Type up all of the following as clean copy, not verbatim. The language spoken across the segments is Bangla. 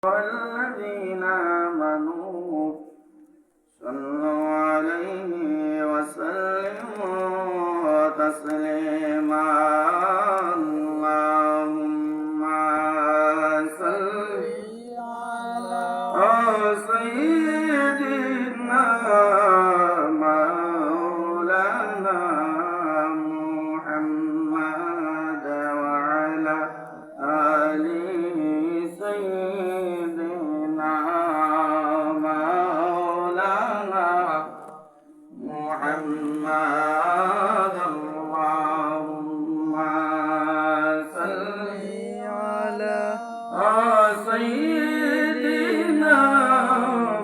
والذين آمنوا صلوا عليه وسلموا تسليما اللهم صل على سيدنا مولانا محمد وعلى آله سيدنا مولانا محمد اللهم صل على سيدنا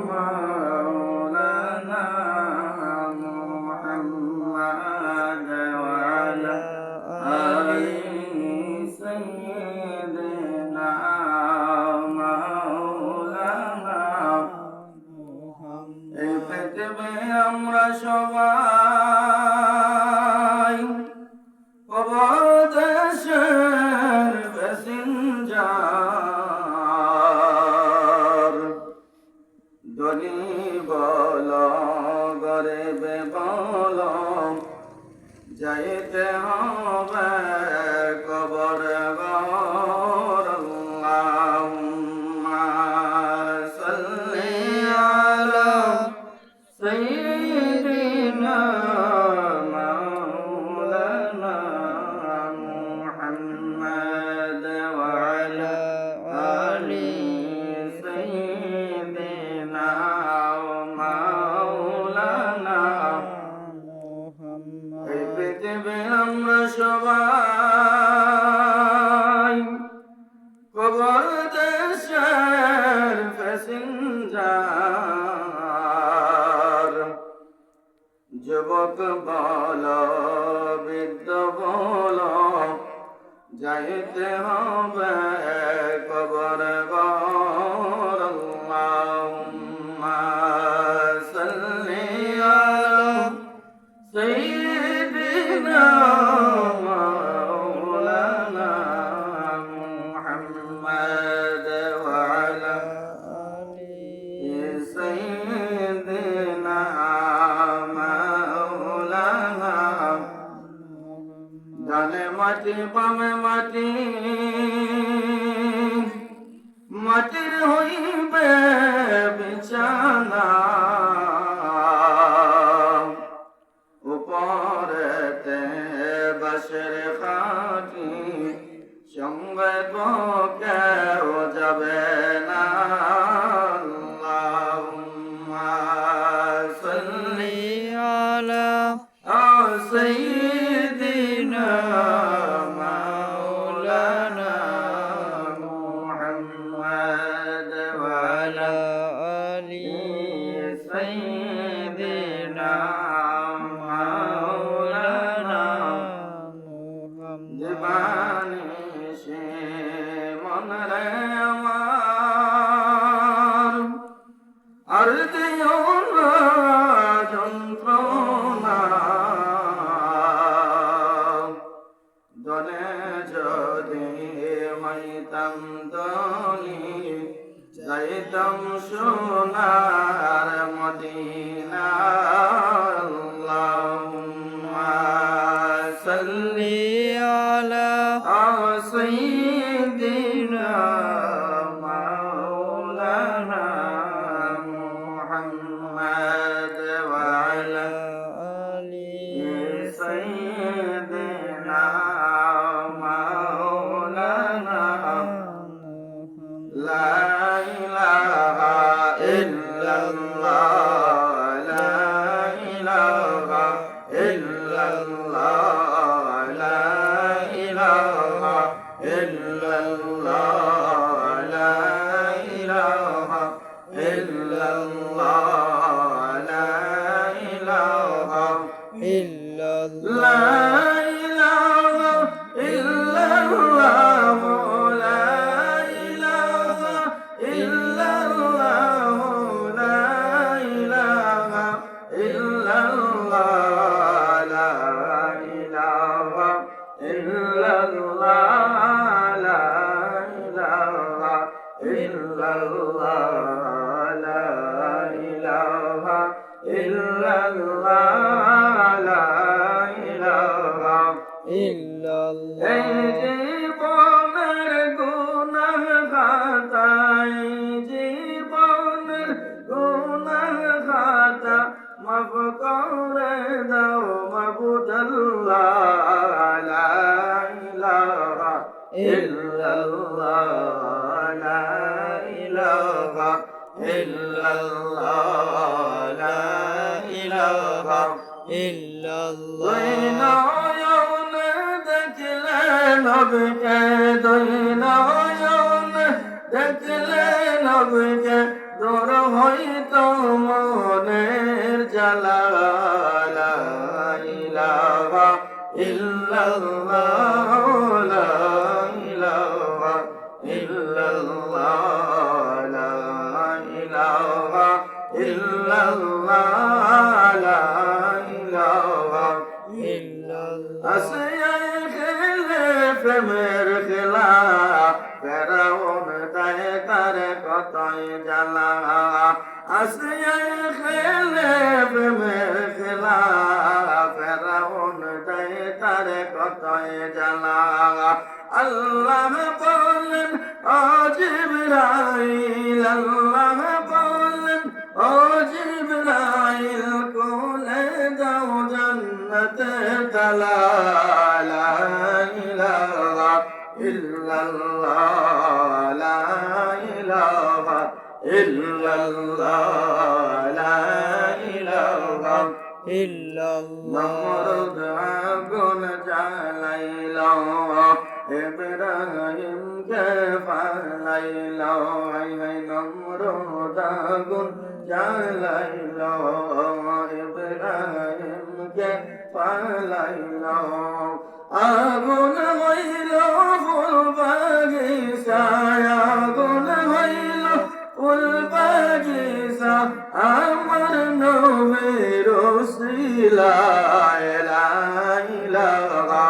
مولانا محمد وعلى آله سيدنا مولانا এই পৃথিবী আমরা সবাই অবদেশের প্যাসেঞ্জার ধনী বল গরিব বল যাইতে হবে কবর ঘর আল্লাহুম্মা সাল্লি আলা সাইয়্যিদিনা মাওলানা মুহাম্মদ ওয়া আলা আলি সাইয়্যিদিনা মাওলানা মুহাম্মদ এই পৃথিবী আমরা সবাই কবর দেশের প্যাসেঞ্জার যুবক বল বৃদ্ধ বল যাইতে হবে কবর ঘর আল্লাহুম্মা সাল্লি আলা সাইয়্যিদিনা মাওলানা মুহাম্মদ ওয়া আলা আলি সাইয়্যিদিনা মাওলানা ডানে মাটি বামে মাটি মাটির হইবে বিছানা উপরেতে বাঁশের খাটি সঙ্গে তো কেউ যাবে না আল্লাহুম্মা সাল্লি আলা সাইয়্যিদিনা মাওলানা মুহাম্মদ ওয়া আলা আলি সাইয়্যিদিনা মাওলানা মুহাম্মদ জীবনে সে মন রে আমার আর দিও না যন্ত্রণা দনে যদি হইতাম দনি যাইতাম সোনার মদিনা আল্লাহুম্মা সাল্লি আলা সাইয়্যিদিনা মাওলানা মুহাম্মদ ওয়া আলা আলি সাইয়্যিদিনা মাওলানা লা ইলাহা ইল্লাল্লাহ লা ইলাহা ইল্লাল্লাহ লা ইলাহা ইল্লাল্লাহ লা ইলাহা ইল্লাল্লাহ লা ইলাহা ইল্লাল্লাহ লা ইলাহা ইল্লাল্লাহ লা ইলাহা ইল্লাল্লাহ লা ইলাহা ইল্লাল্লাহ লা ইলাহা ইল্লাল্লাহ এই জীবনের গুনাহ খাতা এই জীবনের গুনাহ খাতা মাফ করে দাও মাবুদাল্লাহ লা ইলাহা ইল্লাল্লাহ লা ইলাহা ইল্লাল্লাহ লা ইলাহা ইল্লাল্লাহ নয়ন দেখলে নবীকে দুই নয়ন দেখলে নবীকে দূর হইতো মনের জ্বালা লা ইলাহা ইল্লাল্লাহ লা ইলাহা ইল্লাল্লাহ লা ইলাহা ইল্লাল্লাহ লা ইলাহা ইল্লাল্লাহ আসিয়ায় খেলে প্রেমের খেলা ফেরাউন তাই তার কতই জ্বালা আসিয়ায় খেলে প্রেমের খেলা ফেরাউন তাই তার কতই জ্বালা আল্লাহ বলেন ও জিবরাইল আল্লাহ বলেন ও জিবরাইল কোলে দাও জান্নাতের তালা লা ইলাহা ইল্লাল্লাহ লা ইলাহা ইল্লাল্লাহ লা ইলাহা ইল্লাল্লাহ নমরুদ আগুন জ্বালাইলো ইব্রাহিমকে পালাইলো হায় হায় নমরুদ আগুন জ্বালাইলো ইব্রাহিমকে পালাইলো আগুন হইল ফুল বাগিচায় আগুন হইল ফুল বাগিচা আমার নবীর ওসিলায় লা ইলাহা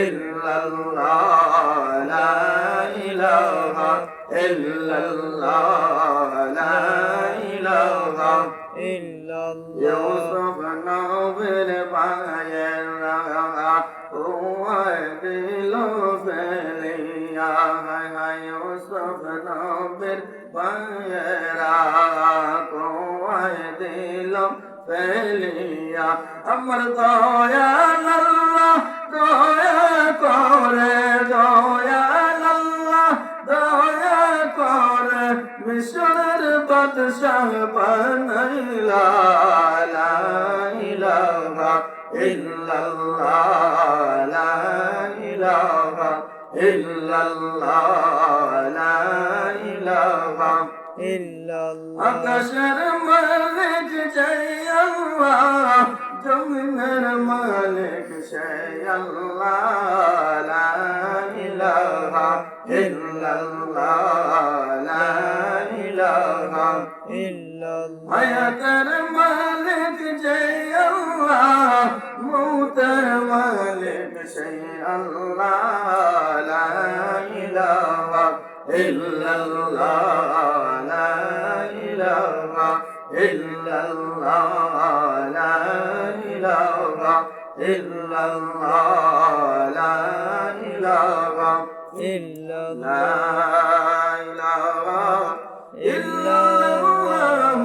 ইল্লাল্লাহ লা ইলাহা ইল্লাল্লাহ লা ইলাহা ইল্লাল্লাহ ইউসুফ নবীর ভাইয়েরা ওয়াই দিল ফেলিয়া হায় হায় ইউসুফ নবীর ভাইয়েরা ওয়াই দিল ফেলিয়া আমার দয়াল আল্লাহ দয়া করে দয়াল আল্লাহ দয়া করে মিশরের বাদশাহ বানাইলা লা ইলাহা ইল্লাল্লাহ লা ইলাহা ইল্লাল্লাহ লা ইলাহা ইল্লাল্লাহ আকাশের মালিক জয় আল্লাহ জমিনের মালিক জয় আল্লাহ লা ইলাহা ইল্লাল্লাহ লা ইলাহা ইল্লাল্লাহ হায়াতের মালিক জয় আল্লাহ মৌতের মালিক জয় আল্লাহ লা ইলাহা ইল্লাল্লাহ লা ইলাহা ইল্লাল্লাহ লা ইলাহা ইল্লাল্লাহ লা ইলাহা ইল্লাল্লাহ ইল্লাল্লাহ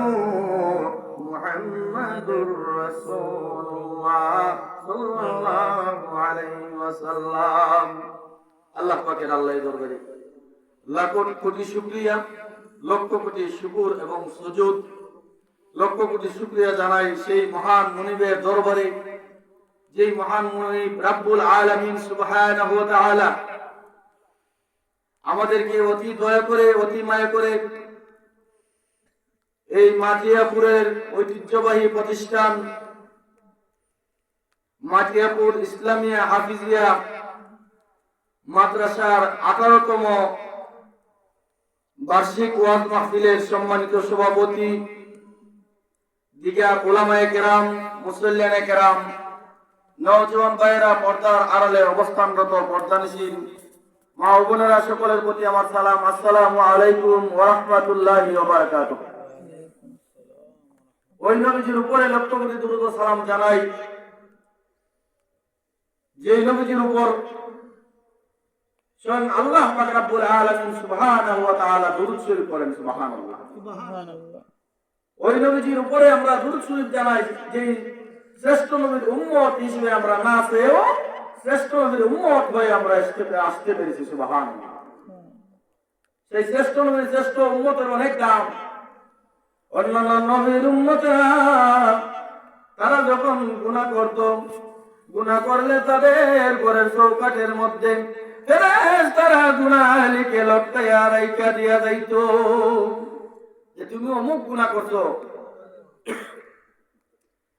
মুহাম্মাদুর রাসূলুল্লাহ সাল্লাল্লাহু আলাইহি ওয়াসাল্লাম আল্লাহ পাকের আল্লাহর দরবারে লাখ কোটি শুকরিয়া লক্ষ কোটি শুকর এবং সুজুদ লক্ষ কোটি শুকরিয়া জানাই সেই মহান মুনিবের দরবারে যেই মহান মুনিব রব্বুল আলামিন সুবহানাহু ওয়া তাআলা আমাদেরকে অতি দয়া করে অতি মায়া করে এই মাটিয়াপুরের ঐতিহ্যবাহী প্রতিষ্ঠান মাটিয়াপুর ইসলামিয়া হাফিজিয়া মাদ্রাসার 18তম বার্ষিক ওয়াজ মাহফিলের সম্মানিত সভাপতি দিগার উলামায়ে কেরাম মুসল্লিয়ানে কেরাম নওজোয়ান ভাইয়েরা পর্দার আড়ালে অবস্থানরত পর্দানিশীন মা ও বোনেরা সকলের প্রতি আমার সালাম, আসসালামু আলাইকুম ওয়া রাহমাতুল্লাহি ওয়া বারাকাতুহু। ওই নবীজির উপরে লক্ষ কোটি দুরূদ ও সালাম জানাই, যে নবীজির উপর স্বয়ং আল্লাহ পাক রব্বুল আলামিন সুবহানাহু ওয়া তাআলা দুরূদ শরীফ করেন। সুবহানাল্লাহ, সুবহানাল্লাহ। ওই নবীজির উপরে আমরা দুরূদ শরীফ জানাই, যে শ্রেষ্ঠ নবীর উম্মত হিসেবে আমরা না পেয়েও শ্রেষ্ঠ নবীর উম্মত হয়ে আমরা আসতে পেরেছি। সুবহানাল্লাহ। সেই শ্রেষ্ঠ নবীর শ্রেষ্ঠ উম্মতের অনেক দাম। অন্যান্য নবীর উম্মতেরা তারা যখন গুনাহ করত, গুনাহ করলে তাদের ঘরের চৌকাঠের মধ্যে ফেরেশতারা গুনাহ লিখে লটকাইয়া রাইখা দিয়া যাইতো, যে তুমি অমুক গুনাহ করছো,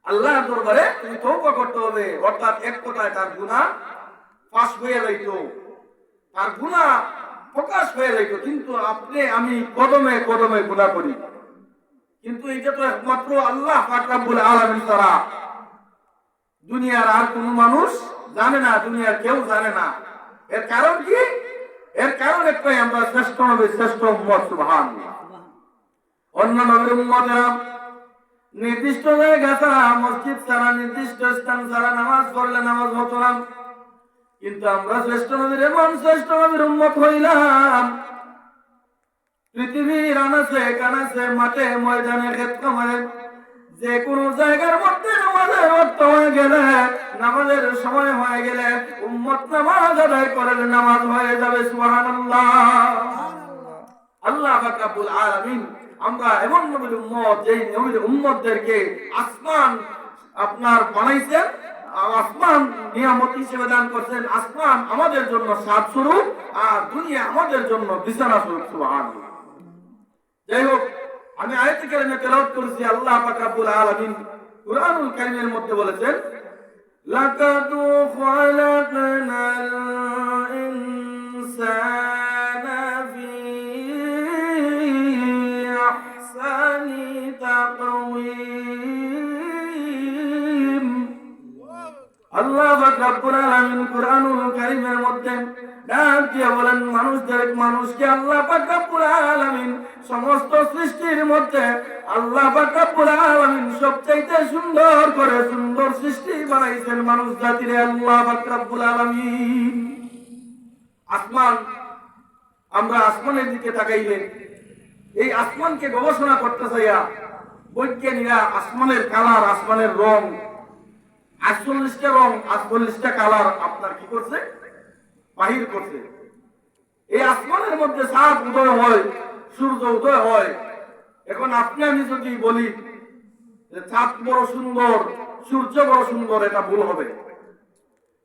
আল্লাহর দরবারে তুমি তওবা করতে হবে। অর্থাৎ এক কথায় তার গুনাহ ফাঁস হয়ে যাইতো, তার গুনাহ প্রকাশ হয়ে যাইতো। কিন্তু আপনি আমি কদমে কদমে গুনাহ করি, কিন্তু এটা তো একমাত্র আল্লাহ পাক রব্বুল আলামিন ছাড়া দুনিয়ার আর কোন মানুষ জানে না, দুনিয়ার কেউ জানে না। এর কারণ কি? এর কারণ একটাই, আমরা শ্রেষ্ঠ নবী শ্রেষ্ঠ উম্মত। সুবহানাল্লাহ। অন্য নবীর উম্মতেরা নির্দিষ্ট জায়গা ছাড়া, মসজিদ ছাড়া, নির্দিষ্ট স্থান ছাড়া নামাজ পড়লে নামাজ হতো না, কিন্তু আমরা শ্রেষ্ঠ নবীর এমন শ্রেষ্ঠ নবীর উম্মত হইলাম, পৃথিবীর আনাচে কানাচে, মাঠে ময়দানে, ক্ষেত্রে, যে কোনো জায়গার মধ্যে নামাজের ওয়াক্ত হয়ে গেলে, নামাজের সময় হয়ে গেলে উম্মত নামাজ আদায় করে নামাজ হয়ে যাবে। সুবহানাল্লাহ। আল্লাহ পাক রব্বুল আলামিন আমরা এমন নবীর উম্মত, যেই নবীর উম্মতদেরকে আসমান আপনার বানাইছেন, আসমান নিয়ামত হিসেবে দান করছেন। আসমান আমাদের জন্য সাত স্বরূপ, আর দুনিয়া আমাদের জন্য বিছানা স্বরূপ। সুবহানাল্লাহ। যাই হোক, আমি আয়াতে কারিমে তেলাওয়াত করেছি, আল্লাহ পাক রব্বুল আলামিন কুরআনুল কারীমের মধ্যে বলেছেন, লাকাদ খালাকনাল ইনসানা ফি আহসানি তাকওয়িম। আল্লাহ পাক রব্বুল আলামিন কুরআনুল কারীমের মধ্যে ডাক দিয়ে বলেন, মানুষকে আল্লাহ পাক রব্বুল আলামিন সমস্ত সৃষ্টির মধ্যে আল্লাহ পাক রব্বুল আলামিন সবচাইতে সুন্দর করে সুন্দর সৃষ্টি বানাইছেন মানুষ জাতিরে আল্লাহ পাক রব্বুল আলামিন। আসমান, আমরা আসমানের দিকে তাকাইলে, এই আসমানকে গবেষণা করতে চাইয়া বৈজ্ঞানিকরা আসমানের কালার, আসমানের রং, 48টা রং, 48টা কালার আপনার কি করছে, বাহির করছে। এই আসমানের মধ্যে চাঁদ উদয় হয়, সূর্য উদয় হয়। এখন আপনি আমি যদি বলি যে চাঁদ বড় সুন্দর, সূর্য বড় সুন্দর, এটা ভুল হবে।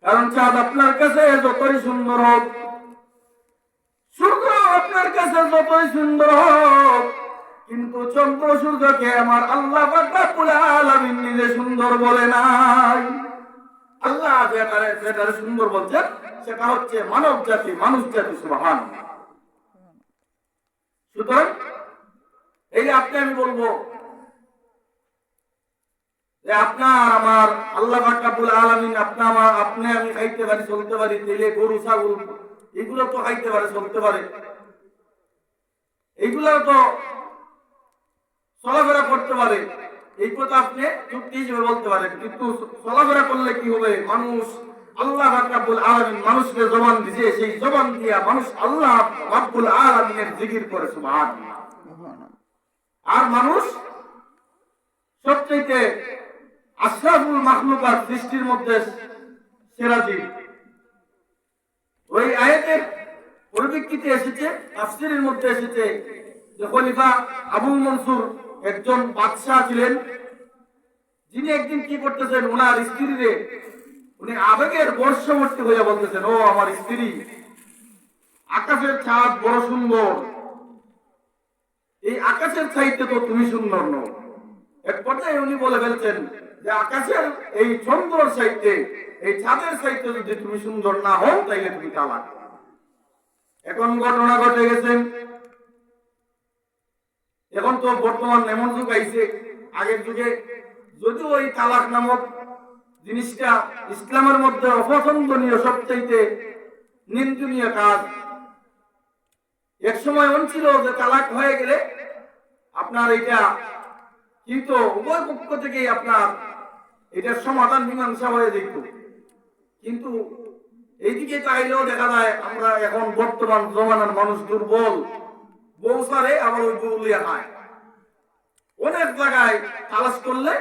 কারণ চাঁদ আপনার কাছে যতই সুন্দর হোক, সূর্য আপনার কাছে যতই সুন্দর হোক, কিন্তু চন্দ্র সূর্যকে আমার আল্লাহ পাক রব্বুল আলামিন নিজে সুন্দর বলে নাই। আল্লাহ যেটা সুন্দর বলছেন সেটা হচ্ছে মানব জাতি, মানুষ জাতি। সুবহানাল্লাহ। সুতরাং এই আপনি আমি বলবো যে আপনার আমার আল্লাহ পাক রব্বুল আলামিন, আপনি আমি খাইতে পারি, চলতে পারি, তেলে গরু ছাগল এগুলো তো খাইতে পারে, চলতে পারে, এইগুলো তো চলাফেরা করতে পারে, এই কথা আপনি যুক্তি হিসেবে বলতে পারেন। কিন্তু চলাফেরা করলে কি হবে? মানুষ, আল্লাহ পাক রব্বুল আলামিন মানুষকে জবান দিয়েছে, সেই জবান দিয়া মানুষ আল্লাহ রব্বুল আলামিনের জিকির করে। সুবহানাল্লাহ। আর মানুষ সবচেয়ে আশরাফুল মাখলুকাত, সৃষ্টির মধ্যে সেরা জীব। ওই আয়াতের পরিপ্রেক্ষিতে এসেছে, তাফসীরের মধ্যে এসেছে যে খলিফা আবু মনসুর একজন বাদশাহ ছিলেন, যিনি একদিন কি করতেছেন, ওনার স্ত্রীরে উনি আবেগের বর্ষবর্তী হইয়া বলতেছেন, ও আমার স্ত্রী, আকাশের চাঁদ বড় সুন্দর, এই আকাশের চাইতে তো তুমি সুন্দর নও। এক পর্যায়ে উনি বলে ফেলছেন যে আকাশের এই চন্দ্রের চাইতে, এই চাঁদের চাইতে যদি তুমি সুন্দর না হও, তাইলে তুমি তালাক। এখন ঘটনা ঘটে গেছে, এখন তো বর্তমান এমন যুগ আইছে, আগের যুগে যদিও ওই তালাক নামক জিনিসটা ইসলামের মধ্যে অপছন্দনীয়, সবচাইতে নিন্দনীয় কাজ, এক সময় এমন ছিল যে তালাক হয়ে গেলে আপনার এটা কিন্তু উভয় পক্ষ থেকে আপনার এটার সমাধান মীমাংসা হয়ে যেত। কিন্তু এইদিকে চাইলেও দেখা যায় আমরা এখন বর্তমান জমানার মানুষ দুর্বল, বউ সারে আবার ওই বউ লিয়া খায়। অনেক জায়গায় তালাশ করলে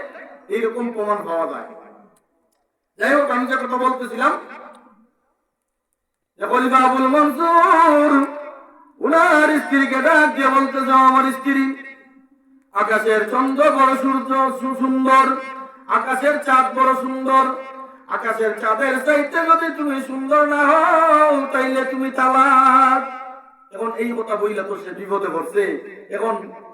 এইরকম প্রমাণ পাওয়া যায়। যাই হোক, আমি যে কথা বলতেছিলাম যে খলিফা আবুল মনসুর উনার স্ত্রীকে ডাক দিয়ে বলতেছে, আমার স্ত্রী, আকাশের চন্দ্র বড় সূর্য সুন্দর, আকাশের চাঁদ বড় সুন্দর, আকাশের চাঁদের চাইতে যদি তুমি সুন্দর না হও তাইলে তুমি তালাক। এখন এই কথা বইলা তো সে বিপদে পড়ছে। এখন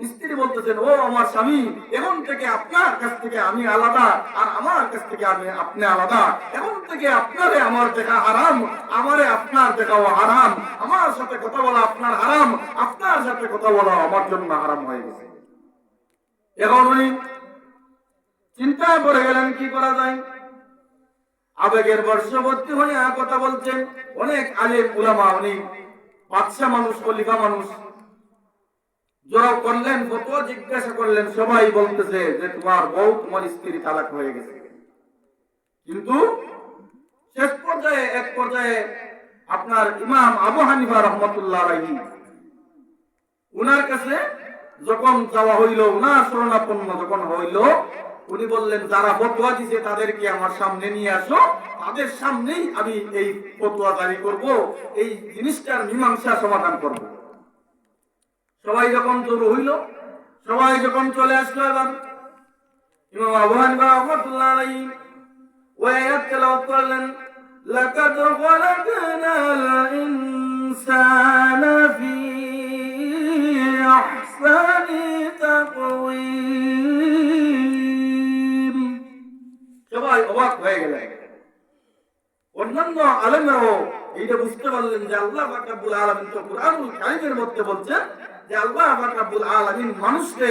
স্ত্রী বলতেছেন, ও আমার স্বামী, এখন থেকে আপনার কাছ থেকে আমি আলাদা, আর আমার কাছ থেকে আপনি আলাদা। এখন থেকে আপনারে আমার দেখা হারাম, আমারে আপনার দেখাও হারাম, আমার সাথে কথা বলা আপনার হারাম, আপনার সাথে কথা বলা আমার জন্য হারাম হয়ে গেছে। এখন উনি চিন্তায় পড়ে গেলেন কি করা যায়। আবেগের বর্ষবর্তী হয়ে কথা বলছেন। অনেক আলেম উলামা, উনি বাদশা মানুষ, খলিফা মানুষ, জড়ো করলেন, ফতোয়া জিজ্ঞাসা করলেন। সবাই বলতেছে যে তোমার বউ, তোমার স্ত্রী তালাক হয়ে গেছে। কিন্তু শেষ পর্যায়ে এক পর্যায়ে আপনার ইমাম আবু হানিফা রহমতুল্লাহ আলাইহি উনার কাছে যখন যাওয়া হইল, উনার শরণাপন্ন যখন হইল, উনি বললেন, যারা ফতোয়া দিছে তাদেরকে আমার সামনে নিয়ে আসো, তাদের সামনেই আমি এই ফতোয়া জারি করব, এই জিনিসটার মীমাংসা সমাধান করব। সবাই যখন জড়ো হইল, সবাই যখন চলে আসলো, এবার ইমাম আবু হানিফা রাহমাতুল্লাহ আলাইহি ওই আয়াত তেলাওয়াত করলেন, লাকাদ খালাকনাল ইনসানা ফি আহসানি তাকওয়িম। সবাই অবাক হয়ে গেলেন। অন্যান্য আলেমরাও এইটা বুঝতে পারলেন যে আল্লাহ পাক রব্বুল আলামিন তো কুরআনুল কারীমের মধ্যে বলছেন যে আল্লাহ পাক রব্বুল আলামিন মানুষকে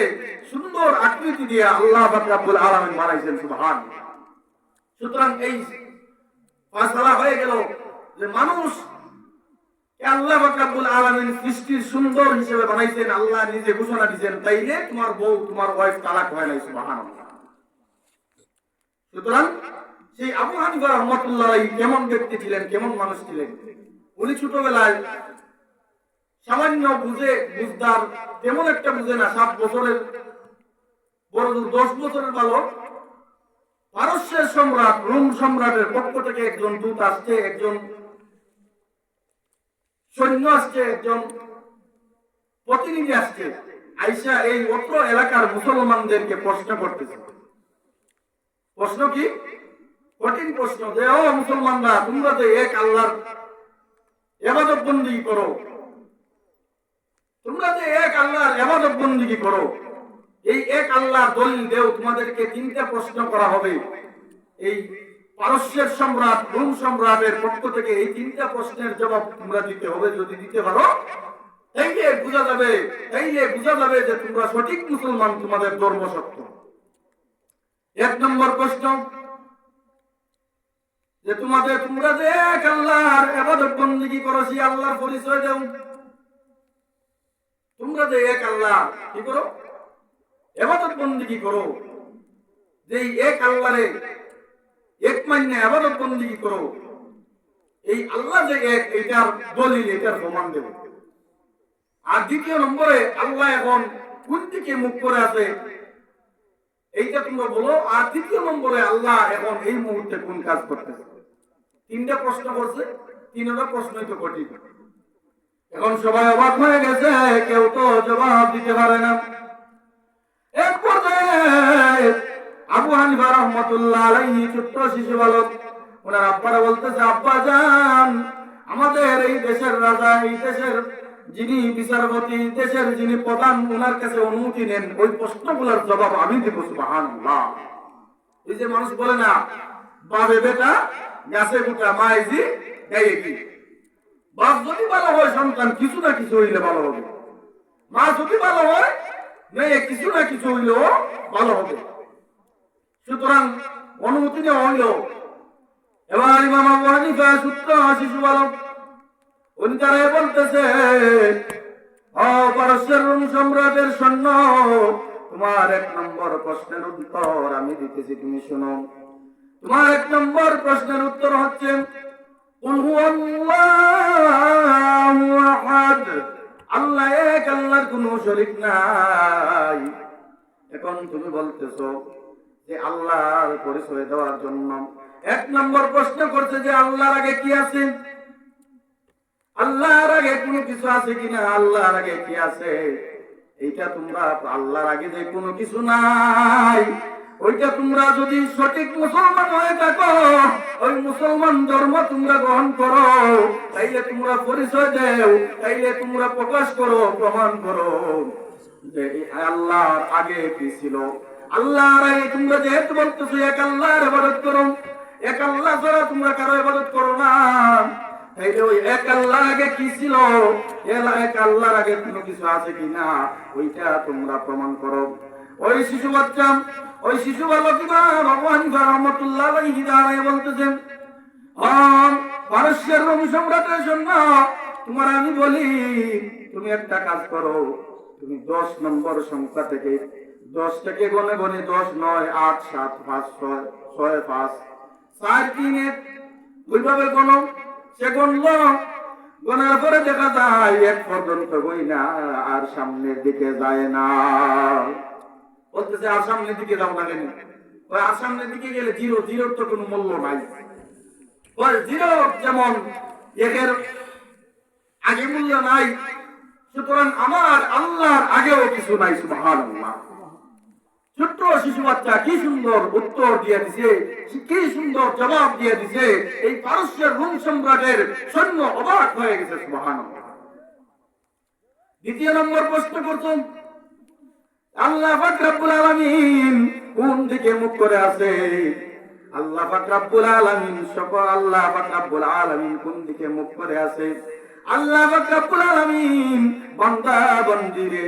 সুন্দর আকৃতি দিয়ে আল্লাহ পাক রব্বুল আলামিন বানাইছেন, সুবহানাল্লাহ। সুতরাং এই ফায়সালা হয়ে গেল যে মানুষ আল্লাহ পাক রব্বুল আলামিন সৃষ্টির সুন্দর হিসেবে বানাইছেন। আল্লাহ নিজে ঘোষণা দিয়েছেন, তাইলে তোমার বউ, তোমার ওয়াইফ তালাক হয় নাই, সুবহানাল্লাহ। সুতরাং সেই আবু হানিফা রাহমাতুল্লাহ আলাইহি কেমন ব্যক্তি ছিলেন, কেমন মানুষ ছিলেন। উনি ছোটবেলায় সামান্য বুঝদার, তেমন একটা বুঝে না, 7 বছরের বড় 10 বছরের বালক, পারস্যের সম্রাট রোম সম্রাটের পক্ষ থেকে একজন দূত আসছে, একজন সৈন্য আসছে, একজন প্রতিনিধি আসছে, আইসা এই অত্র এলাকার মুসলমানদেরকে প্রশ্ন করতেছে। প্রশ্ন কি? কঠিন প্রশ্ন, যে ও মুসলমানরা, তোমরা যে এক আল্লাহর ইবাদত বন্দেগী করো, তোমরা যে এক আল্লাহর ইবাদত বন্দেগী করো, এই এক আল্লাহর দলিল দেও। তোমাদেরকে 3টা প্রশ্ন করা হবে। এই পারস্যের সম্রাট রোম সম্রাটের পক্ষ থেকে এই 3টা প্রশ্নের জবাব তোমরা দিতে হবে। যদি দিতে পারো তাইলে বোঝা যাবে যে তোমরা সঠিক মুসলমান, তোমাদের ধর্ম সত্য। 1 নম্বর প্রশ্ন, যে তোমরা যে এক আল্লাহর ইবাদত বন্দেগী করো, সেই আল্লাহর পরিচয় দাও। তোমরা যে এক আল্লাহ কি করো, ইবাদত বন্দেগী করো, যে এক আল্লাহরে এক মান্য ইবাদত বন্দেগী করো, এই আল্লাহ যে এক, এটার দলিল, এটার প্রমাণ দেব। আর 2 নম্বরে, আল্লাহ এখন কোন দিকে মুখ করে আছে এইটা তোমরা বলো। আর 3 নম্বরে, আল্লাহ এখন এই মুহূর্তে কোন কাজ করতেছে। 3টা প্রশ্ন করছে, 3টা প্রশ্নই তো কঠিন। এখন সবাই অবাক হয়ে গেছে, কেউ তো জবাব দিতে পারে না। এক পর্যায়ে আবু হানিফা রাহমাতুল্লাহ আলাইহি ছোট্ট শিশু বালক, ওনার আব্বারা বলতেছে, আব্বা জান, আমাদের এই দেশের রাজা, এই দেশের যিনি বিচারপতি, দেশের যিনি প্রধান, ওনার কাছে অনুমতি নেন, ওই প্রশ্নগুলোর জবাব আমি দেব, সুবহানাল্লাহ। এই যে মানুষ বলে না, বাবে বেটা গাছে গোটা, মাইজি গায়ে কি। বাপ যদি ভালো হয়, সন্তান কিছু না কিছু হইলে ভালো হবে। মা যদি ভালো হয়, মেয়ে কিছু না কিছু হইলেও ভালো হবে। সুতরাং অনুমতি নেওয়া হইল। এবার ইমাম আবু হানিফা সূত্র শিশু বালক, উনি তারা বলতেছে, ও পারস্যের রোম সম্রাটের সৈন্য, তোমার 1 নম্বর প্রশ্নের উত্তর আমি দিতেছি, তুমি শোনো। তোমার 1 নম্বর প্রশ্নের উত্তর হচ্ছে কুল হুয়াল্লাহু আহাদ, আল্লাহ এক, আল্লাহর কোনো শরীক নাই। এখন তুমি বলতেছো যে আল্লাহর পরিচয় দেওয়ার জন্য 1 নম্বর প্রশ্ন করছে যে আল্লাহর আগে কি আছে, আল্লাহর আগে কোনো কিছু আছে কিনা, আল্লাহর আগে কি আছে। এইটা তোমরা, আল্লাহর আগে যে কোনো কিছু নাই, ওইটা তোমরা যদি সঠিক মুসলমান হয়ে থাকো, ওই মুসলমান ধর্ম তোমরা গ্রহণ করো, তাইলে তোমরা পরিচয় দেও, তাইলে তোমরা প্রকাশ করো, প্রমাণ করো যে আল্লাহর আগে কি ছিল। আল্লাহর আগে তোমরা যেহেতু বলতেছো এক আল্লাহর ইবাদত করো, এক আল্লাহ ছাড়া তোমরা কারো ইবাদত করো না, তাইলে ওই এক আল্লাহর আগে কি ছিল, এক আল্লাহর আগে কোনো কিছু আছে কিনা, ওইটা তোমরা প্রমাণ করো। ওই শিশু বাচ্চা, ওই শিশু বালক ভগবান রহমতুল্লাহ আলাইহি দাঁড়ায় বলতেছেন, পারস্যের রোম সম্রাটের জন্য তোমার আমি বলি, তুমি একটা কাজ করো, তুমি 10 নম্বর সংখ্যা থেকে 10 থেকে গনে গনে 10, 9, 8, 7, 5, 6, 6, 5, 4, 3 ওইভাবে গণ। সে গণল, গণার পরে দেখা যায় 1 পর্যন্ত গই না, আর সামনের দিকে যায় না। বলতেছে আর সামনের দিকে যাও না কেন? ওই আর সামনের দিকে গেলে 0, 0 তো কোনো মূল্য নাই। ওই 0 যেমন 1-এর আগে মূল্য নাই, সুতরাং আমার আল্লাহর আগেও কিছু নাই। সুবহানাল্লাহ। ছোট্ট শিশু বাচ্চা কি সুন্দর উত্তর দিয়ে দিছে, কি সুন্দর জবাব দিয়ে দিছে, এই পারস্যের রোম সম্রাটের সৈন্য অবাক হয়ে গেছে। সুবহানাল্লাহ। 2 নম্বর প্রশ্ন করছেন, আল্লাহ পাক রব্বুল আলামিন কোন দিকে মুখ করে আছে? আল্লাহ পাক রব্বুল আলামিন সকল, আল্লাহ পাক রব্বুল আলামিন কোন দিকে মুখ করে আছে? আল্লাহ পাক রব্বুল আলামিন বান্দা বান্দিরে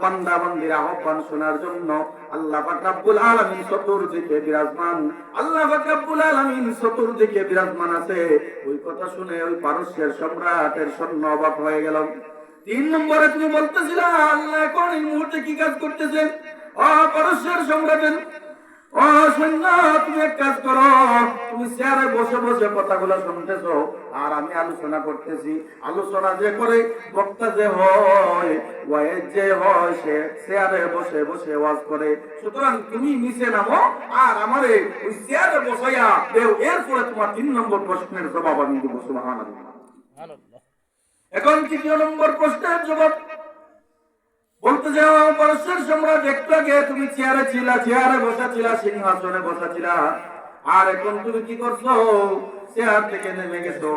বান্দা বান্দির আহ্বান শোনার জন্য আল্লাহ পাক রব্বুল আলামিন চতুর্দিকে বিরাজমান, আল্লাহ পাক রব্বুল আলামিন চতুর্দিকে বিরাজমান আছে। ওই কথা শুনে ওই পারস্যের সম্রাটের সৈন্য অবাক হয়ে গেল। 3 নম্বরে তুমি বলতেছিলা আল্লাহ এখন এই মুহূর্তে কি কাজ করতেছেন? পারস্যের সম্রাটের সৈন্য, তুমি এক কাজ করো, তুমি চেয়ারে বসে বসে কথাগুলো শুনতেছো, আর আমি আলোচনা করতেছি। আলোচনা যে করে, বক্তা যে হয়, ওয়াইজ যে হয়, সে চেয়ারে বসে বসে ওয়াজ করে। সুতরাং তুমি নিচে নামো, আর আমারে ওই চেয়ারে বসাইয়া দেও, এরপরে তোমার 3 নম্বর প্রশ্নের জবাব আমি দেবো। সুবহানাল্লাহ। এখন 3 নম্বর প্রশ্নের জবাব বলতে যাও, পারস্যের সম্রাট একটু আগে তুমি চেয়ারে ছিলা, চেয়ারে বসা ছিলা, সিংহাসনে বসা ছিলা, আর এখন তুমি কি করছো? চেয়ার থেকে নেমে গেছো।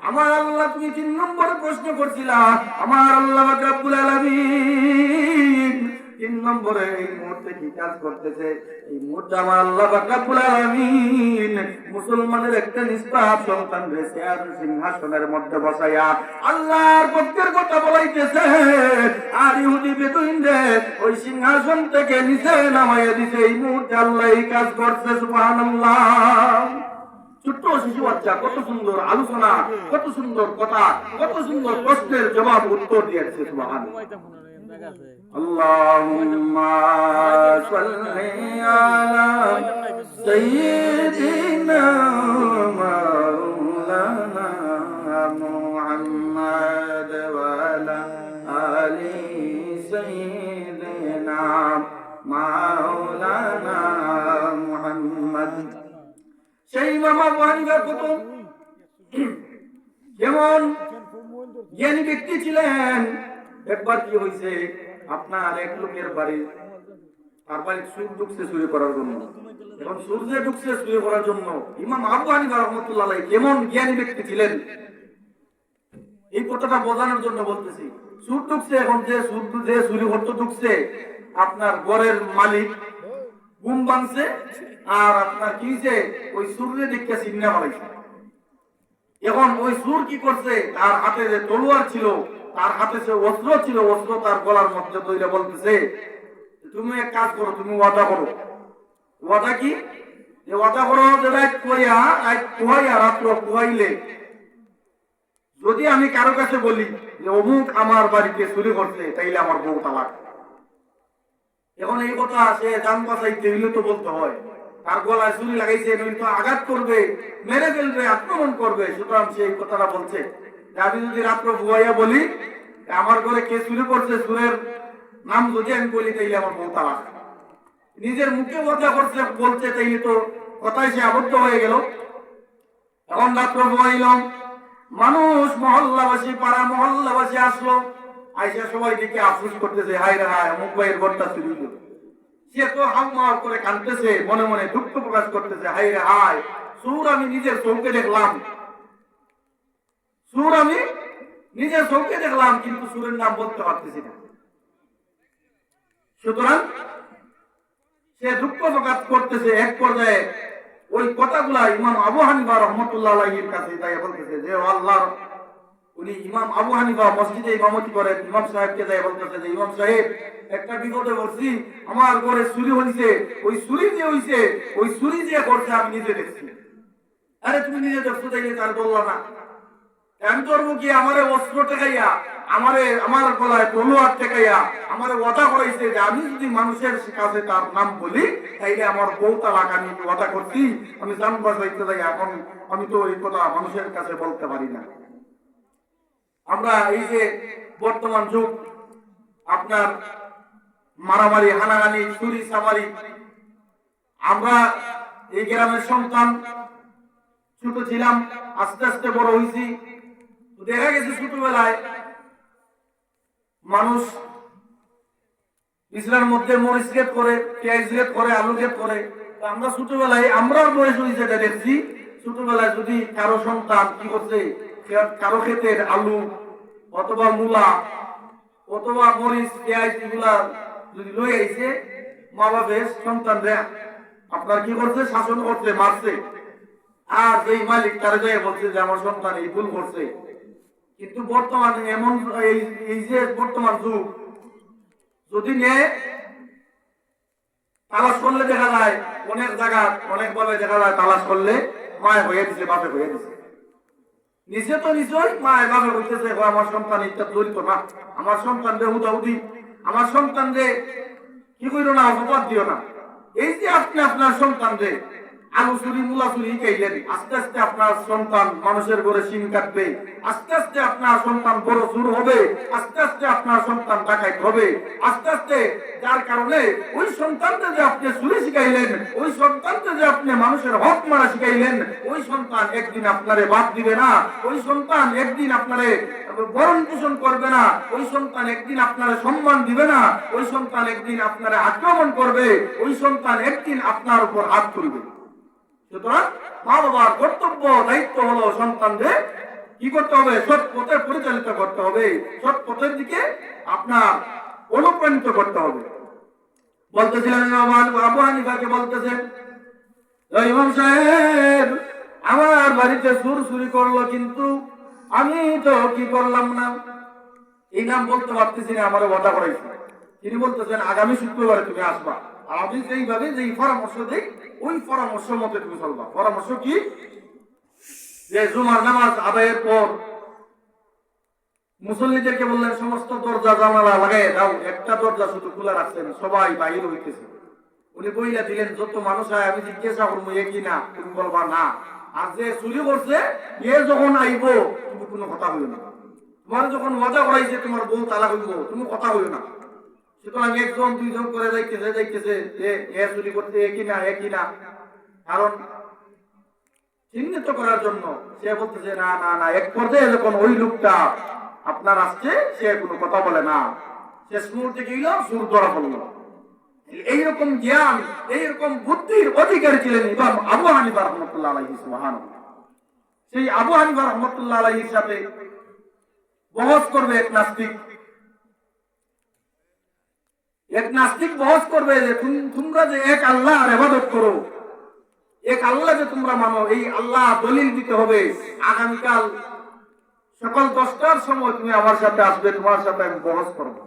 আমার আল্লাহ, তুমি 3 নম্বর প্রশ্ন করছিলা, আমার আল্লাহ রাব্বুল আলামিন 3 নম্বরে এই মুহূর্তে কি কাজ করতেছে? এই মুহূর্তে আমার আল্লাহ রাব্বুল আলামিন মুসলমানের একটা নিষ্পাপ সন্তান রয়েছে, আর সিংহাসনের মধ্যে বসাইয়া আল্লাহর পক্ষের কথা বলাইতেছে, আর ইহুদি বেদুইনদের ওই সিংহাসন থেকে নিচে নামাইয়া দিছে। এই মুহূর্তে আল্লাহ এই কাজ করছে। সুবহানাল্লাহ। ছোট্ট শিশু বাচ্চা কত সুন্দর আলোচনা, কত সুন্দর কথা, কত সুন্দর প্রশ্নের জবাব উত্তর দিয়েছে। সুবহানাল্লাহ। আল্লাহুম্মা সাল্লি আলা সাইয়্যিদিনা মাওলানা মুহাম্মদ ওয়া আলা আলি সাইয়্যিদিনা মাওলানা মুহাম্মদ। সেই ইমাম আবু হানিফার কত যেমন জ্ঞানী ব্যক্তি ছিলেন। একবার কি হয়েছে, আপনার এক লোকের বাড়ি, তার বাড়ি সুর ঢুকছে চুরি করার জন্য। এখন সুর যে ঢুকছে চুরি করার জন্য, ইমাম আবু হানিফা রাহমাতুল্লাহ আলাইহি কেমন জ্ঞানী ব্যক্তি ছিলেন, এই কথাটা বোঝানোর জন্য বলতেছি। সুর ঢুকছে, এখন যে চুরি করতে ঢুকছে, আপনার ঘরের মালিক ঘুম ভাঙছে, আর আপনার কি হয়েছে, ওই সুরে দেখতে চিন্তা বানাইছে। এখন ওই সুর কি করছে, তার হাতে যে তলোয়ার ছিল, তার হাতে যে অস্ত্র ছিল, অস্ত্র তার গলার মধ্যে তৈরি বলতেছে, তুমি এক কাজ করো, তুমি ওয়াদা করো। ওয়াদা কি? যে ওয়াদা করো যে রাত কুহাইয়া, রাত্র কুহাইলে যদি আমি কারো কাছে বলি যে অমুক আমার বাড়িতে চুরি করছে, তাইলে আমার বউ তালাক। এখন এই কথা সে জান বাঁচাইতে হইলে তো বলতে হয়, তার গলায় চুরি লাগাইছে, নয়তো আঘাত করবে, মেরে ফেলবে, আক্রমণ করবে। সুতরাং সে এই কথাটা বলছে যে আমি যদি রাত্র বুয়াইয়া বলি আমার ঘরে কে চুরি করছে, সুরের নাম যদি আমি বলি, তাইলে আমার বউ তালাক। নিজের মুখে কথা করছে বলছে, তাইলে তো কথায় সে আবদ্ধ হয়ে গেল। এখন রাত্র বুয়াইল, মানুষ মহল্লাবাসী, পাড়া মহল্লাবাসী আসলো, আইসা সবাই দিকে আফসোস করতেছে, হায় রে হায় অমুক ভাইয়ের ঘরটা চুরি হলো। সে তো হাউমাউ করে কাঁদতেছে, মনে মনে দুঃখ প্রকাশ করতেছে, হায় রে হায়, সুর আমি নিজের চোখে দেখলাম, সুর আমি নিজের চোখে দেখলাম, কিন্তু সুরের নাম বলতে পারতেছি না। সুতরাং সে দুঃখ প্রকাশ করতেছে। এক পর্যায়ে ওই কথাগুলা ইমাম আবু হানিফা রহমতুল্লাহ আলাইহির কাছে তাই বলতেছে যে আল্লাহ, উনি ইমাম আবু হানিফা মসজিদে ইমামতি করেন, ইমাম সাহেবকে যাই বলতেছে যে ইমাম সাহেব, একটা বিপদে পড়ছি, আমার ঘরে চুরি হয়েছে, ওই চুরি যে হয়েছে, ওই চুরি যে করছে আমি নিজে দেখছি। আরে তুমি নিজে দেখছো, তাইলে তার বললা না? আমি করবো কি, আমারে অস্ত্র টেকাইয়া, আমার গলায় তলোয়ার টেকাইয়া আমারে ওয়াদা করাইছে যে আমি যদি মানুষের কাছে তার নাম বলি, তাইলে আমার বউ তালাক। আমি ওয়াদা করছি, আমি জান বাঁচাইতে যাই, এখন আমি তো এই কথা মানুষের কাছে বলতে পারি না। আমরা এই যে বর্তমান যুগ, আপনার মারামারি, হানাহানি, চুরি চামারি, আমরা এই গ্রামের সন্তান, ছোট ছিলাম, আস্তে আস্তে বড় হয়েছি, দেখা গেছে ছোটবেলায় মানুষ বিছানার মধ্যে মরিচ ক্ষেত করে, পেঁয়াজ ক্ষেত করে, আলু ক্ষেত করে। আমরা ছোটবেলায়, আমরা বয়স হয়েছে দেখছি, ছোটবেলায় যদি কারো সন্তান কি করছে, কারো ক্ষেতের আলু অথবা মূলা অথবা মরিচ পেঁয়াজ এগুলা যদি লই আইছে, মা বাবা সন্তানরা আপনার কি করছে, শাসন করছে, মারছে। আর যেই মালিক তারা যাই বলছে যে আমার সন্তান এই ভুল করছে। কিন্তু বর্তমানে এমন এই যে বর্তমান যুগ, যদি তালাশ করলে দেখা যায় অনেক জায়গা, অনেক ভাবে দেখা যায় তালাশ করলে মায় হয়ে দিছে, বাপে হয়ে দিছে। নিচে তো নিশ্চয় মা এভাবে বলতেছে আমার সন্তান এটা জড়িত না, আমার সন্তান রে হুদাহুদি, আমার সন্তান রে কি করিল না, অপবাদ দিও না। এই যে আপনি আপনার সন্তান রে আলু চুরি মূলা চুরি খাইলেন, আস্তে আস্তে আপনার সন্তান মানুষের ঘরে সিম কাটবে, আস্তে আস্তে আপনার সন্তান বড় চুর হবে, আস্তে আস্তে আপনার সন্তান ডাকাইত হবে, আস্তে আস্তে, যার কারণে ওই সন্তানকে যে আপনি চুরি শিখাইলেন, ওই সন্তানকে যে আপনি মানুষের হক মারা শিখাইলেন, ওই সন্তান একদিন আপনারে বাদ দিবে না, ওই সন্তান একদিন আপনারে বরণ পোষণ করবে না, ওই সন্তান একদিন আপনারে সম্মান দিবে না, ওই সন্তান একদিন আপনারে আক্রমণ করবে, ওই সন্তান একদিন আপনার উপর হাত তুলবে। সুতরাং মা বাবার কর্তব্য, দায়িত্ব হলো সন্তানদের কি করতে হবে, সৎ পথে পরিচালিত করতে হবে, সৎ পথের দিকে আপনার অনুপ্রাণিত করতে হবে। বলতেছিলেন আবু হানিফাকে, বলতেছেন ইমাম সাহেব, আমার বাড়িতে চুর চুরি করলো, কিন্তু আমি তো কি করলাম না, এই নাম বলতে পারতেছি না, আমার ওয়াদা করাইছে। তিনি বলতেছেন আগামী শুক্রবারে তুমি আসবা, আর আমি যেইভাবে যেই পরামর্শ দিই ওই পরামর্শ মতে তুমি চলবা। পরামর্শ কি, যে জুমার নামাজ আদায়ের পর মুসল্লিদেরকে বললেন সমস্ত দরজা জানালা লাগাই দাও, একটা দরজা শুধু খোলা রাখছেন, সবাই বাইরে হইতেছে। উনি বইলা দিলেন যত মানুষ হয় আমি জিজ্ঞাসা করবো এ কি না, তুমি বলবা না, আর যে চুরি করছে এ যখন আইব তুমি কোনো কথা হইল না, তোমার যখন ওয়াদা করাইছে তোমার বউ তালাক হইব, তুমি কথা হইল না। সুতরাং একজন দুইজন করে যাইতেছে এ চুরি করতে একই না, কারণ চিহ্নিত করার জন্য সে বলতেছে না না না। এক পর্যায়ে যখন ওই লোকটা আপনার আসছে, সে কোনো কথা বলে না, শেষ মুহূর্তে গেল সুর ধরা পড়লো। এইরকম জ্ঞান, এইরকম বুদ্ধির অধিকারী ছিলেন ইমাম আবু হানিফা রহমতুল্লাহ আলাইহি। সুবহানাল্লাহ। সেই আবু হানিফা রহমতুল্লাহ আলাইহির সাথে বহস করবে এক নাস্তিক বহস করবে যে তোমরা যে এক আল্লাহর ইবাদত করো, এক আল্লাহ যে তোমরা মানো, এই আল্লাহ দলিল দিতে হবে। আগামীকাল সকাল 10টার সময় তুমি আমার সাথে আসবে, তোমার সাথে আমি বহস করবো।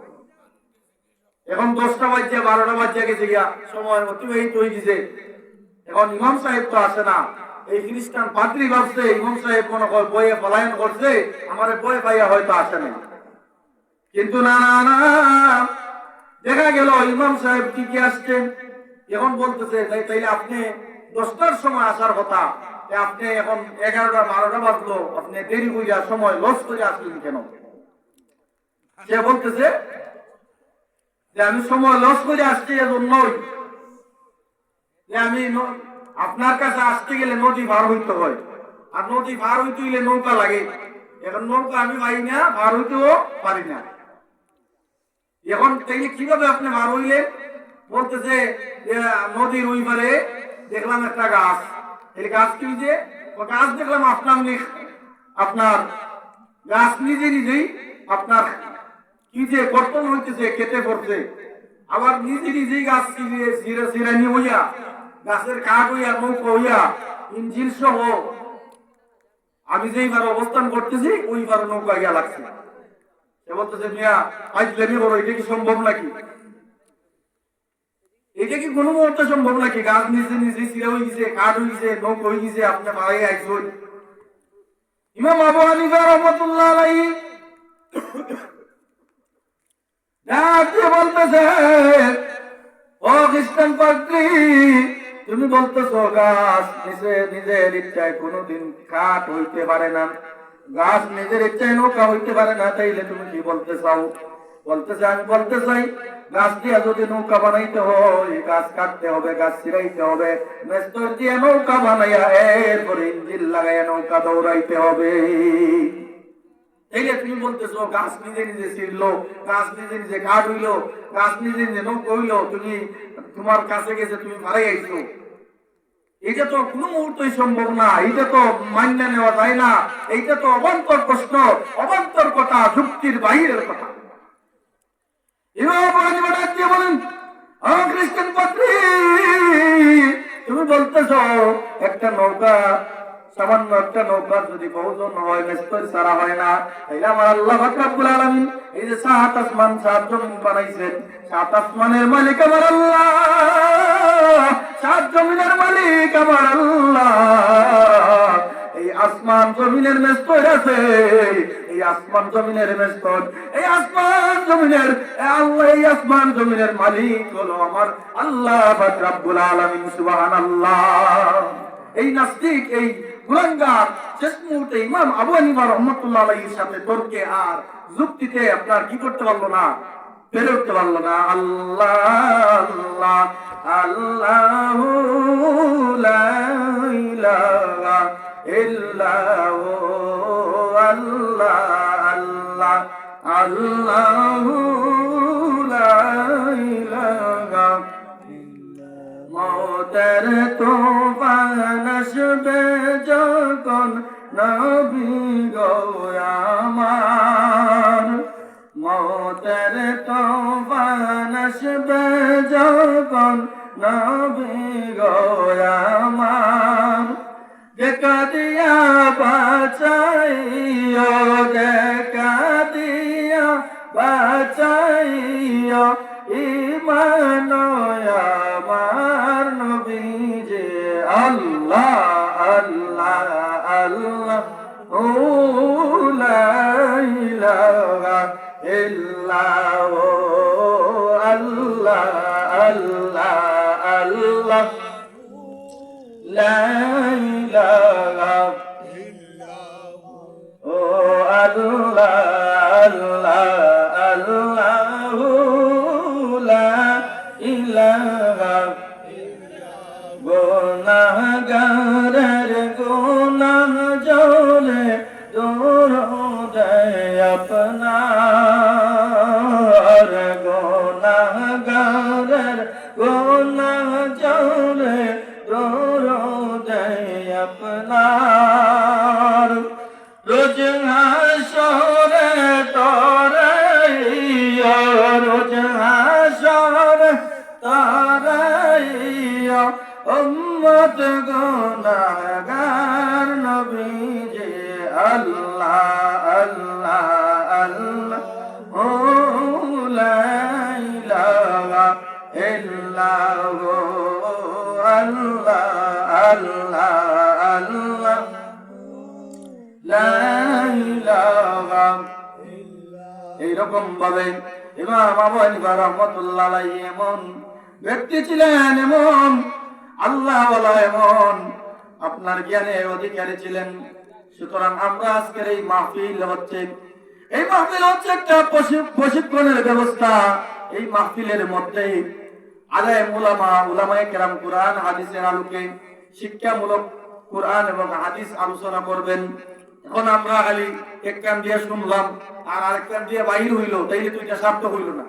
এখন 10টা বাজে 12টা বাজে গেছে গিয়া, সময় অতিবাহিত হয়ে গেছে। এখন ইমাম সাহেব তো আসে না, এই খ্রিস্টান পাদ্রী ভাবছে ইমাম সাহেব মনে কর বইয়ে পলায়ন করছে, আমার বই পাইয়া হয়তো আসে নাই। কিন্তু না না না, দেখা গেল ইমাম সাহেব ঠিকই আসছেন। এখন বলতেছে তাইলে আপনি 10টার সময় আসার কথা, আপনি এখন 11টা 12টা বাজলো, আপনি দেরি করিয়া সময় লস করে আসলেন কেন? সে বলতেছে যে আমি সময় লস করে আসছি এজন্যই যে আমি আপনার কাছে আসতে গেলে নদী পার হইতে হয়, আর নদী পার হইতে গেলে নৌকা লাগে। এখন নৌকা আমি পাই না, পার হইতেও পারি না। এখন তাইলে কিভাবে আপনি পার হইলেন? বলতেছে যে নদীর ওই পারে দেখলাম একটা গাছ। এই গাছ কি যে গাছ দেখলাম আপনার গাছ নিজে নিজেই আপনার কি যে কর্তন হইতেছে, কেটে পড়ছে, আবার নিজে নিজেই গাছ চিরানি হইয়া গাছের কাঠ হইয়া নৌকা হইয়া ইঞ্জিন সহ আমি যেইবার অবস্থান করতেছি ওইবার নৌকা গিয়া লাগছে। সে বলতেছে মিয়া আইজলামি বলো, এটা কি সম্ভব নাকি? এটা কি কোনো মুহূর্তে সম্ভব নাকি? গাছ নিজে নিজে চিরা হয়ে গেছে, কাঠ হয়ে গেছে, নৌকা হয়ে গেছে, আপনি পাড়াই আইসুন। ইমাম আবু হানিফা রাহমাতুল্লাহ আলাইহি বলতেছে ও খ্রিস্টান পাদ্রী, তুমি বলতেছো গাছ নিজের ইচ্ছায় কোনোদিন কাঠ হইতে পারে না, গাছ নিজের ইচ্ছায় নৌকা হইতে পারে না, তাইলে তুমি কি বলতে চাও? বলতেছে আমি বলতে চাই গাছ দিয়া যদি নৌকা বানাইতে হয় গাছ কাটতে হবে, গাছ ছিড়াইতে হবে, মেস্তর দিয়ে নৌকা বানাইয়া এরপরে ইঞ্জিন লাগাইয়া নৌকা দৌড়াইতে হবে। এইলে তুমি বলতেছো গাছ নিজে নিজে ছিড়লো, গাছ নিজে নিজে কাঠ হইলো, গাছ নিজে নিজে নৌকা হইলো, তুমি তোমার কাছে গেছে তুমি মারাই আইছো। এটা তো কোনো মুহূর্তই সম্ভব না, এটা তো মান্য নেওয়া যায় না, এইটা তো অবান্তর প্রশ্ন, অবান্তর কথা, যুক্তির বাহিরের কথা। বলেন খ্রিস্টান পাদ্রী, তুমি বলতেছো একটা নৌকা, সামান্য একটা নৌকা যদি বহুজন হয় মেস্তর সারা হয় না, তাইলে আমার আল্লাহ পাক রব্বুল আলামিন এই যে সাত আসমান সাত জমিন বানাইছেন, সাত আসমানের মালিক আমার আল্লাহ, সাত জমিনের মালিক আমার আল্লাহ। এই আসমান জমিনের মেস্তর আছে, এই আসমান জমিনের মেস্তর, এই আসমান জমিনের আল্লাহ, এই আসমান জমিনের মালিক হলো আমার আল্লাহ পাক রব্বুল আলামিন। সুবহানাল্লাহ। এই নাস্তিক, এই গুনাহগার শেষ মুহূর্তে ইমাম আবু হানিফা রাহমাতুল্লাহ আলাইহির সাথে তর্কে আর যুক্তিতে আপনার কি করতে পারলো না, পেরে উঠতে পারলো না। আল্লাহ আল্লাহ লা ইলাহা ইল্লাহু আল্লাহ আল্লাহ আল্লাহ লা ইলাহা মওতের তুফান আসবে যখন নবী গো আমার, মওতের তুফান আসবে যখন নবী গো আমার, দেখা দিয়া বাঁচাইও, দেখা দিয়া বাঁচাইও ঈমান আমার নবী যে আল্লাহ আল্লাহ আল্লাহ ও লা ইলাহা ইল্লাহু আল্লাহ আল্লাহ আল্লাহ লা ইলাহা ইল্লাহু ও আল্লাহ আল্লাহ আল্লাহু লা ইলাহা ইল্লাল্লাহ। গুনাহগারের গুনাহ জলে দরুদ আপনার, গুনাহগারের গুনাহ জলে দরুদ আপনার, রোজ হাসরে তরাইয়া, রোজ হাসরে তরাইয়া উম্মত গুনাহগার নবী যে আল্লাহ আল্লাহ আল্লাহ ও লা ইলাহা ইল্লাহু আল্লাহ আল্লাহ আল্লাহ লা ইলাহা। এইরকম ভাবে ইমাম আবু হানিফা রাহমাতুল্লাহ আলাইহি এমন ব্যক্তি ছিলেন, এমন আল্লাহ ওয়ালা, এমন আপনার জ্ঞানের অধিকারী ছিলেন। সুতরাং আমরা আজকের এই মাহফিল হচ্ছে একটা প্রশিক্ষণের ব্যবস্থা। এই মাহফিলের মধ্যে আলেম উলামায়ে কেরাম কুরআন হাদিসের আলোকে শিক্ষামূলক কুরআন এবং হাদিস আলোচনা করবেন। এখন আমরা খালি এক কান দিয়ে শুনলাম আর আরেক কান দিয়ে বাহির হইলো, তাইলে তো এটা সার্থক হইল না।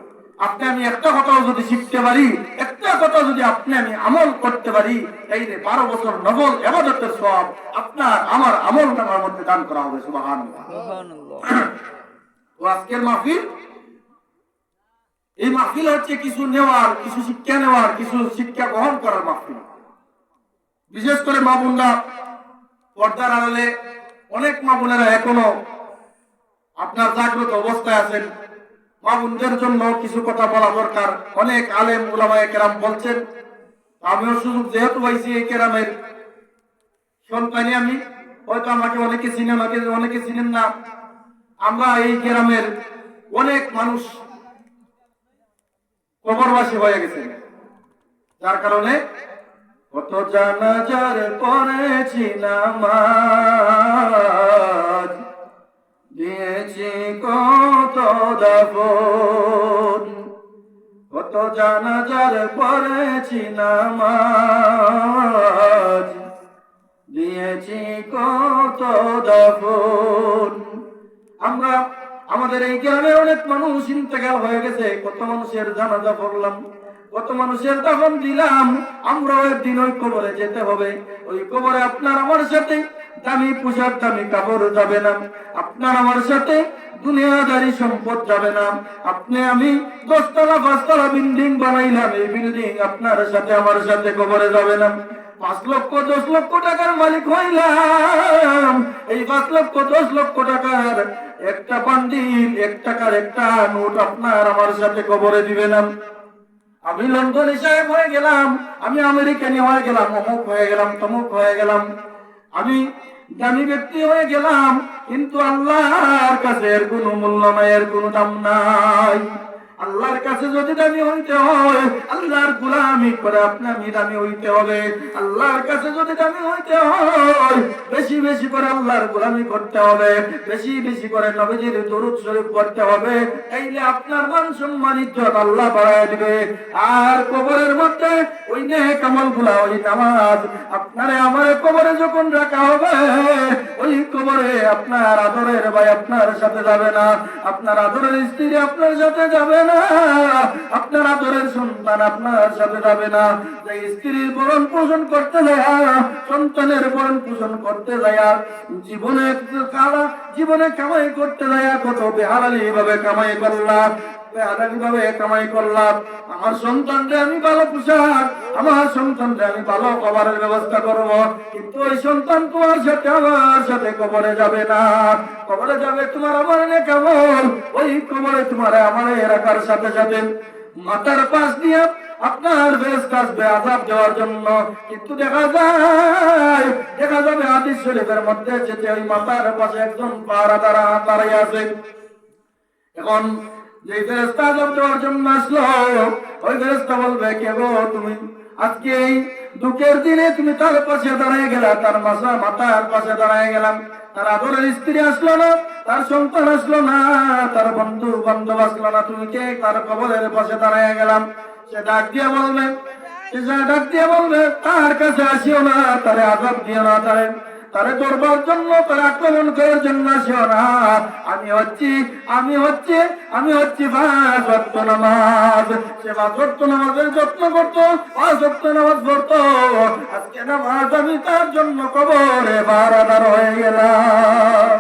আপনি আমি একটা কথাও যদি শিখতে পারি, একটা কথা যদি আপনি আমি আমল করতে পারি, তাইলে 12 বছর নফল ইবাদতের সওয়াব আপনার আমার আমল নামার মধ্যে দান করা হবে। সুবহানাল্লাহ সুবহানাল্লাহ। তো আজকের মাহফিল, এই মাহফিল হচ্ছে কিছু নেওয়ার, কিছু শিক্ষা নেওয়ার, কিছু শিক্ষা গ্রহণ করার মাহফিল। বিশেষ করে মা বোনরা পর্দার আড়ালে অনেক মা বোনেরা এখনো আপনার জাগ্রত অবস্থায় আছেন। মা বোনদের জন্য কিছু কথা বলা দরকার। অনেক আলেম উলামায়ে কেরাম বলছেন, আমিও সুযোগ যেহেতু পাইছি এই কেরামের সন্তানি আমি, হয়তো আমাকে অনেকে চিনেন, অনেকে চিনেন না। আমরা এই কেরামের অনেক মানুষ কবরবাসী হয়ে গেছেন, যার কারণে কত জানাজার পড়েছি নামাজ, দিয়েছি কত দাফন, কত জানাজার পড়েছি নামাজ, দিয়েছি কত দাফন। আমরা আমাদের এই গ্রামে অনেক মানুষ ইন্তেকাল হয়ে গেছে, কত মানুষের জানাজা পড়লাম, কত মানুষের দাফন দিলাম। আমরা একদিন ওই কবরে যেতে হবে। ওই কবরে আপনার আমার সাথে দামি পোশাক, দামি কাপড় যাবে না, আপনার আমার সাথে দুনিয়াদারি সম্পদ যাবে না। আপনি আমি 10 তলা 5 তলা বিল্ডিং বানাইলাম, এই বিল্ডিং আপনার সাথে আমার সাথে কবরে যাবে না। 5 লক্ষ 10 লক্ষ টাকার মালিক হইলাম, এই 5 লক্ষ 10 লক্ষ টাকার একটা বান্ডিল, 1 টাকার একটা নোট আপনার আমার সাথে কবরে দিবে না। আমি লন্ডনী সাহেব হয়ে গেলাম, আমি আমেরিকানি হয়ে গেলাম, অমুক হয়ে গেলাম, তমুক হয়ে গেলাম, আমি দামি ব্যক্তি হয়ে গেলাম, কিন্তু আল্লাহর কাছে এর কোনো মূল্য নাই, এর কোনো দাম নাই। আল্লাহর কাছে যদি দামি হইতে হয়, আল্লাহর গোলামি করে আপনি আমি দামি হইতে হবে। আল্লাহর কাছে যদি দামি হইতে হয়, বেশি বেশি করে আল্লাহর গোলামি করতে হবে, বেশি বেশি করে নবীজির দরুদ শরীফ পড়তে হবে। তাইলে আপনার মান সম্মান ইজ্জত আল্লাহ বাড়ায় দিবে। আর কবরের মধ্যে ওই নেক আমলগুলা, ওই নামাজ আপনারে আমারে কবরে যখন রাখা হবে, ওই কবরে আপনার আদরের ভাই আপনার সাথে যাবে না, আপনার আদরের স্ত্রী আপনার সাথে যাবে না, আপনার আদরের সন্তান আপনার সাথে যাবে না। যে স্ত্রীর ভরণ পোষণ করতে যায়, সন্তানের ভরণ পোষণ করতে যায়, জীবনে কামাই করতে যায়, কত বেহালালি ভাবে কামাই করলাম, কামাই করলাম। আমার সন্তানকে আমি ভালো পোশাক, আমার সন্তানকে আমি ভালো খাবারের ব্যবস্থা করব, কিন্তু ওই সন্তান তোমার সাথে আমার সাথে কবরে যাবে না। কবরে যাবে তোমার আমার কেমন, ওই কবরে তোমার আমার রাখার সাথে সাথে মাথার পাশ দিয়ে আপনার ফেরেশতা আসবে আযাব দেওয়ার জন্য। কিন্তু দেখা যাবে হাদিস শরীফের মধ্যে যেতে ওই মাথার পাশে একজন পাহারাদার দাঁড়িয়ে আছে। এখন যে ফেরেশতা আযাব দেওয়ার জন্য আসলো, ওই ফেরেশতা বলবে, কে গো তুমি? আজকে এই দুঃখের দিনে তুমি তার পাশে দাঁড়িয়ে গেলা, তার মাথার পাশে দাঁড়িয়ে গেলাম, তার আদরের স্ত্রী আসলো না, তার সন্তান আসলো না, তার বন্ধু বান্ধব আসলো না, তুমি কে? তার কবরের পাশে দাঁড়িয়ে গেলাম। সে ডাক দিয়ে বলবে, তার কাছে আসিও না, তারে আযাব দিও না, তারে করবার জন্য, তার আক্রমণ করার জন্য আসিও না। আমি হচ্ছি 5 ওয়াক্ত নামাজ। সে 5 ওয়াক্ত নামাজের যত্ন করতো, 5 ওয়াক্ত নামাজ পড়তো। আজকে নামাজ আমি তার জন্য কবরে বারাদার হয়ে গেলাম।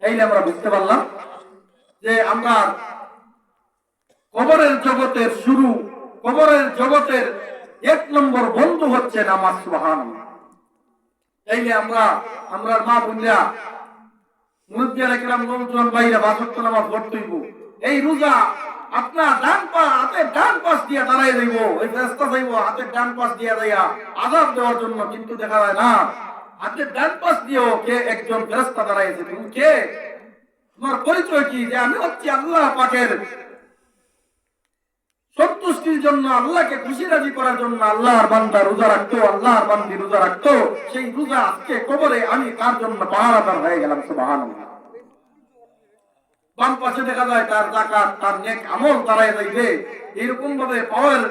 এইলে আমরা বুঝতে পারলাম যে আমরা কবরের জগতের শুরু, কবরের জগতের 1 নম্বর বন্ধু হচ্ছে নামাজ। সুবহানাল্লাহ। এইলে আমরা মা বোনরা, মুরব্বিয়ারা কেরাম, নওজোয়ান ভাইরা 5 ওয়াক্ত নামাজ পড়তেইব। এই রোজা আপনার ডান পা হাতের ডান পাশ দিয়ে দাঁড়াই যাইব, ওই ফেরেশতা যাইব হাতের ডান পাশ দিয়ে যাইয়া আযাব দেওয়ার জন্য, কিন্তু দেখা যায় না হাতের ডান পাশ দিয়েও কে একজন ফেরেশতা দাঁড়াইছে। তুমি কে? তোমার পরিচয় কি? যে আমি হচ্ছি আল্লাহ পাকের সন্তুষ্টির জন্য, আল্লাহকে খুশি রাজি করার জন্য আল্লাহর বান্দা রোজা রাখতো, আল্লাহর বান্দি রোজা রাখতো, সেই রোজা আজকে কবরে আমি তার জন্য পাহারাদার হয়ে গেলাম। সুবহানাল্লাহ। বাম পাশে দেখা যায় তার যাকাত, তার নেক আমল দাঁড়ায় যাইবে। এরকম ভাবে পাওয়ার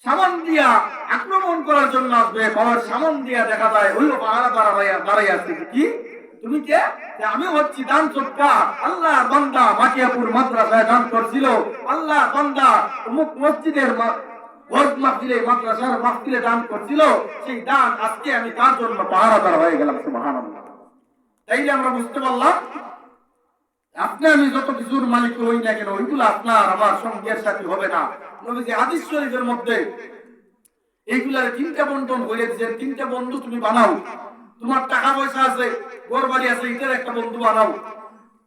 সামান দিয়া আক্রমণ করার জন্য আসবে, পাওয়ার সামান দিয়া দেখা যায় ওই পাহারাদার দাঁড়াই আছে। কি তুমি কে? আমি হচ্ছি দান সৎকা, আল্লাহ বান্দা মাটিয়াপুর মাদ্রাসায় দান করছিল, আল্লাহ বান্দা অমুক মসজিদের মাদ্রাসার মাহফিলে দান করছিল, সেই দান আজকে আমি তার জন্য পাহারাদার হয়ে গেলাম। সুবহানাল্লাহ। তাইলে আমরা বুঝতে পারলাম আপনি আমি যত কিছুর মালিক হই না কেন, ওইগুলো আপনার আমার সঙ্গের সাথে হবে না। নবীজি হাদিস শরীফের মধ্যে এইগুলার তিনটা বন্টন করে দিয়েছেন। তিনটা বন্ধু তুমি বানাও। তোমার টাকা পয়সা আছে, ঘর বাড়ি আছে, এটার একটা বন্ধু বানাও।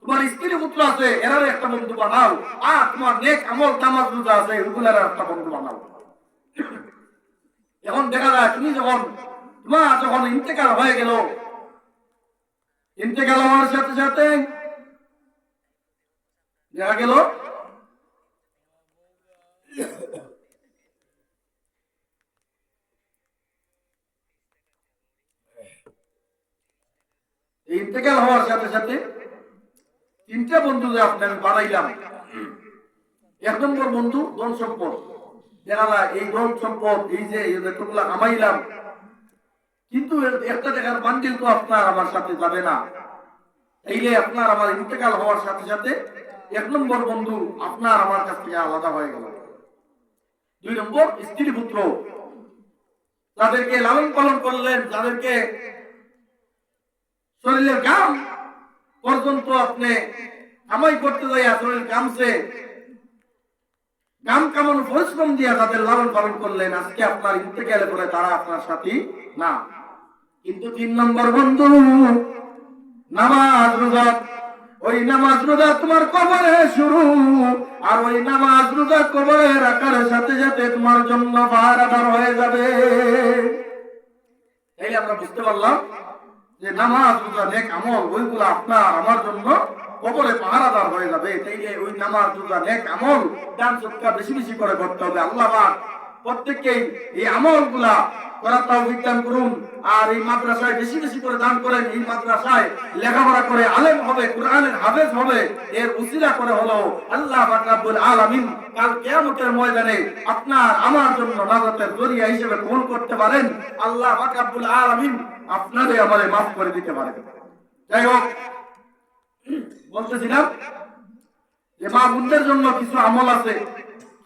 তোমার স্ত্রী পুত্র আছে, এরার একটা বন্ধু বানাও। আর তোমার নেক আমল নামাজ রোজা আছে, ওইগুলার একটা বন্ধু বানাও। এখন দেখা যায় তুমি যখন ইন্তেকাল হয়ে গেল, ইন্তেকাল হওয়ার সাথে সাথে দেখা গেল ইন্তেকাল হওয়ার সাথে সাথে তিনটা বন্ধু যে আপনার বানাইলাম। এক নম্বর বন্ধু ধন সম্পদ। দেখা যায় এই ধন সম্পদ, এই যে যতগুলা কামাইলাম, কিন্তু একটা টাকার বান্ডিল তো আপনার আমার সাথে যাবে না। এইলে আপনার আমার ইন্তেকাল হওয়ার সাথে সাথে এক নম্বর বন্ধু আপনার আমার কাছ থেকে আলাদা হয়ে গেল। দুই নম্বর স্ত্রী পুত্র, তাদেরকে লালন পালন করলেন, তাদেরকে শরীরের গাম পর্যন্ত আপনি কামাই করতে যাইয়া শরীর গামছে, গাম কামানো পরিশ্রম দিয়া তাদের লালন পালন করলেন। আজকে আপনার ইন্তেকালে পরে তারা আপনার সাথী না। কিন্তু তিন নম্বর বন্ধু নামাজ রোজা, ওই নামাজ রোজা তোমার কবরে শুরু, আর ওই নামাজ রোজা কবরে রাখার সাথে সাথে তোমার জন্য পাহারাদার হয়ে যাবে। এই আমরা বুঝতে পারলাম যে নামাজ রোজা নেক আমল ওইগুলো আপনার আমার জন্য কবরে পাহারাদার হয়ে যাবে। তাইলে ওই নামাজ রোজা নেক আমল দান সৎকার বেশি বেশি করে করতে হবে। আল্লাহ পাক প্রত্যেককেই এই আমলগুলা করার তৌফিক দান করুন। আর এই মাদ্রাসায় বেশি বেশি করে দান করেন। এই মাদ্রাসায় লেখাপড়া করে আলেম হবে, কোরআনের হাফেজ হবে, এর উসিলা করে হলো আল্লাহ পাক রব্বুল আলামিন কাল কিয়ামতের ময়দানে আপনার আমার জন্য নাজাতের জরিয়া হিসেবে কবুল করতে পারেন। আল্লাহ পাক রব্বুল আলামিন আপনারে আমারে মাফ করে দিতে পারেন। যাই হোক, বলতেছিলাম যে মা বোনদের জন্য কিছু আমল আছে,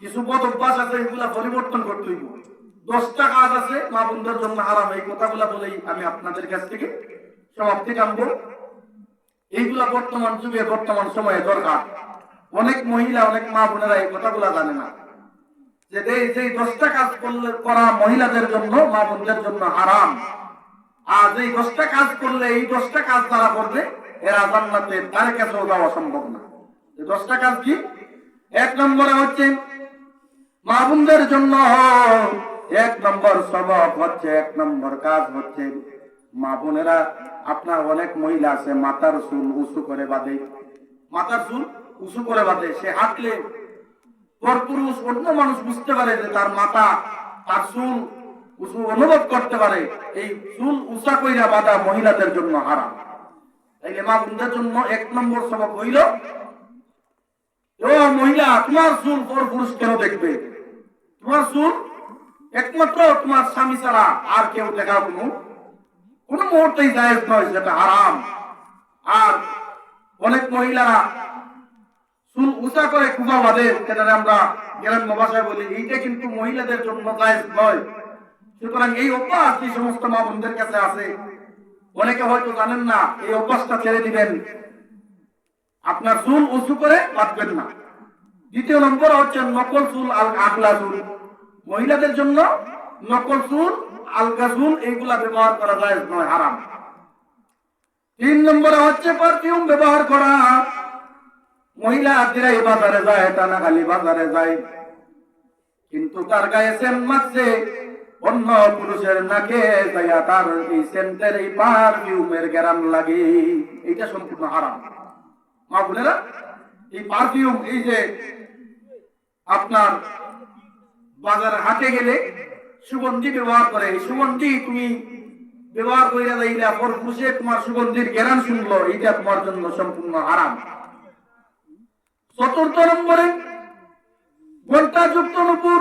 কিছু পদ অভ্যাস আছে, এগুলা পরিবর্তন করতে হইব। 10টা কাজ আছে মা বোনদের জন্য হারাম। এই কথাগুলা বলেই আমি আপনাদের কাছ থেকে সমাপ্তি টানবো। এইগুলা বর্তমান যুগে বর্তমান সময়ে দরকার। অনেক মহিলা অনেক মা বোনেরা এই কথাগুলা জানে না যে এই 10টা কাজ করা মহিলাদের জন্য মা বোনদের জন্য হারাম। আর এই 10টা কাজ করলে, এই 10টা কাজ তারা করবে, এরা জান্নাতে তার কাছেও যাওয়া সম্ভব না। 10টা কাজ কি? 1 নম্বরে হচ্ছে মা বোনদের জন্য 1 নম্বর সবক হচ্ছে, 1 নম্বর কাজ হচ্ছে মা বোনেরা, আপনার অনেক মহিলা আছে মাথার চুল উঁচু করে বাঁধে, মাথার চুল উঁচু করে বাঁধে। সে হাঁটলে পরপুরুষ অন্য মানুষ বুঝতে পারে যে তার মাথা, তার চুল উঁচু অনুভব করতে পারে। এই চুল উঁচা কইরা বাঁধা মহিলাদের জন্য হারাম। তাইলে মা বোনদের জন্য 1 নম্বর সবক হইল, ও মহিলা, তোমার চুল পরপুরুষ কেন দেখবে? তোমার চুল একমাত্র তোমার স্বামী ছাড়া আর কেউ দেখা কোন মুহূর্তেই জায়েজ নয়, সেটা হারাম। আর অনেক মহিলারা চুল উঁচা করে কুবা বাঁধে, যেটা আমরা গ্রাম্য ভাষায় বলি, এইটা কিন্তু মহিলাদের জন্য জায়েজ নয়। সুতরাং এই অভ্যাস যে সমস্ত মা বোনদের কাছে আছে, অনেকে হয়তো জানেন না, এই অভ্যাসটা ছেড়ে দিবেন। আপনার চুল উঁচু করে বাঁধবেন না। 2 নম্বর হচ্ছে নকল চুল, আগলা চুল। মহিলাদের জন্য নকল চুল, আলগা চুল এইগুলা ব্যবহার করা যায় নয়, হারাম। 3 নম্বরে হচ্ছে পারফিউম ব্যবহার করা। মহিলা দিরাই বাজারে যায়, টানাখালি বাজারে যায়, কিন্তু তার গায়ে সেন্ট মারছে অন্য পুরুষের নাকে যাইয়া তার এই সেন্টের এই পারফিউমের গ্যারাম লাগে, এইটা সম্পূর্ণ হারাম। মা বোনেরা, এই পারফিউম, এই যে আপনার বাজার হাটে গেলে সুগন্ধি ব্যবহার করে, এই সুগন্ধি তুমি ব্যবহার করে যাইলে পর পুরুষে তোমার সুগন্ধির গ্যারাম শুনলো, এইটা তোমার জন্য সম্পূর্ণ হারাম। চতুর্থ নম্বরে ঘণ্টাযুক্ত নূপুর,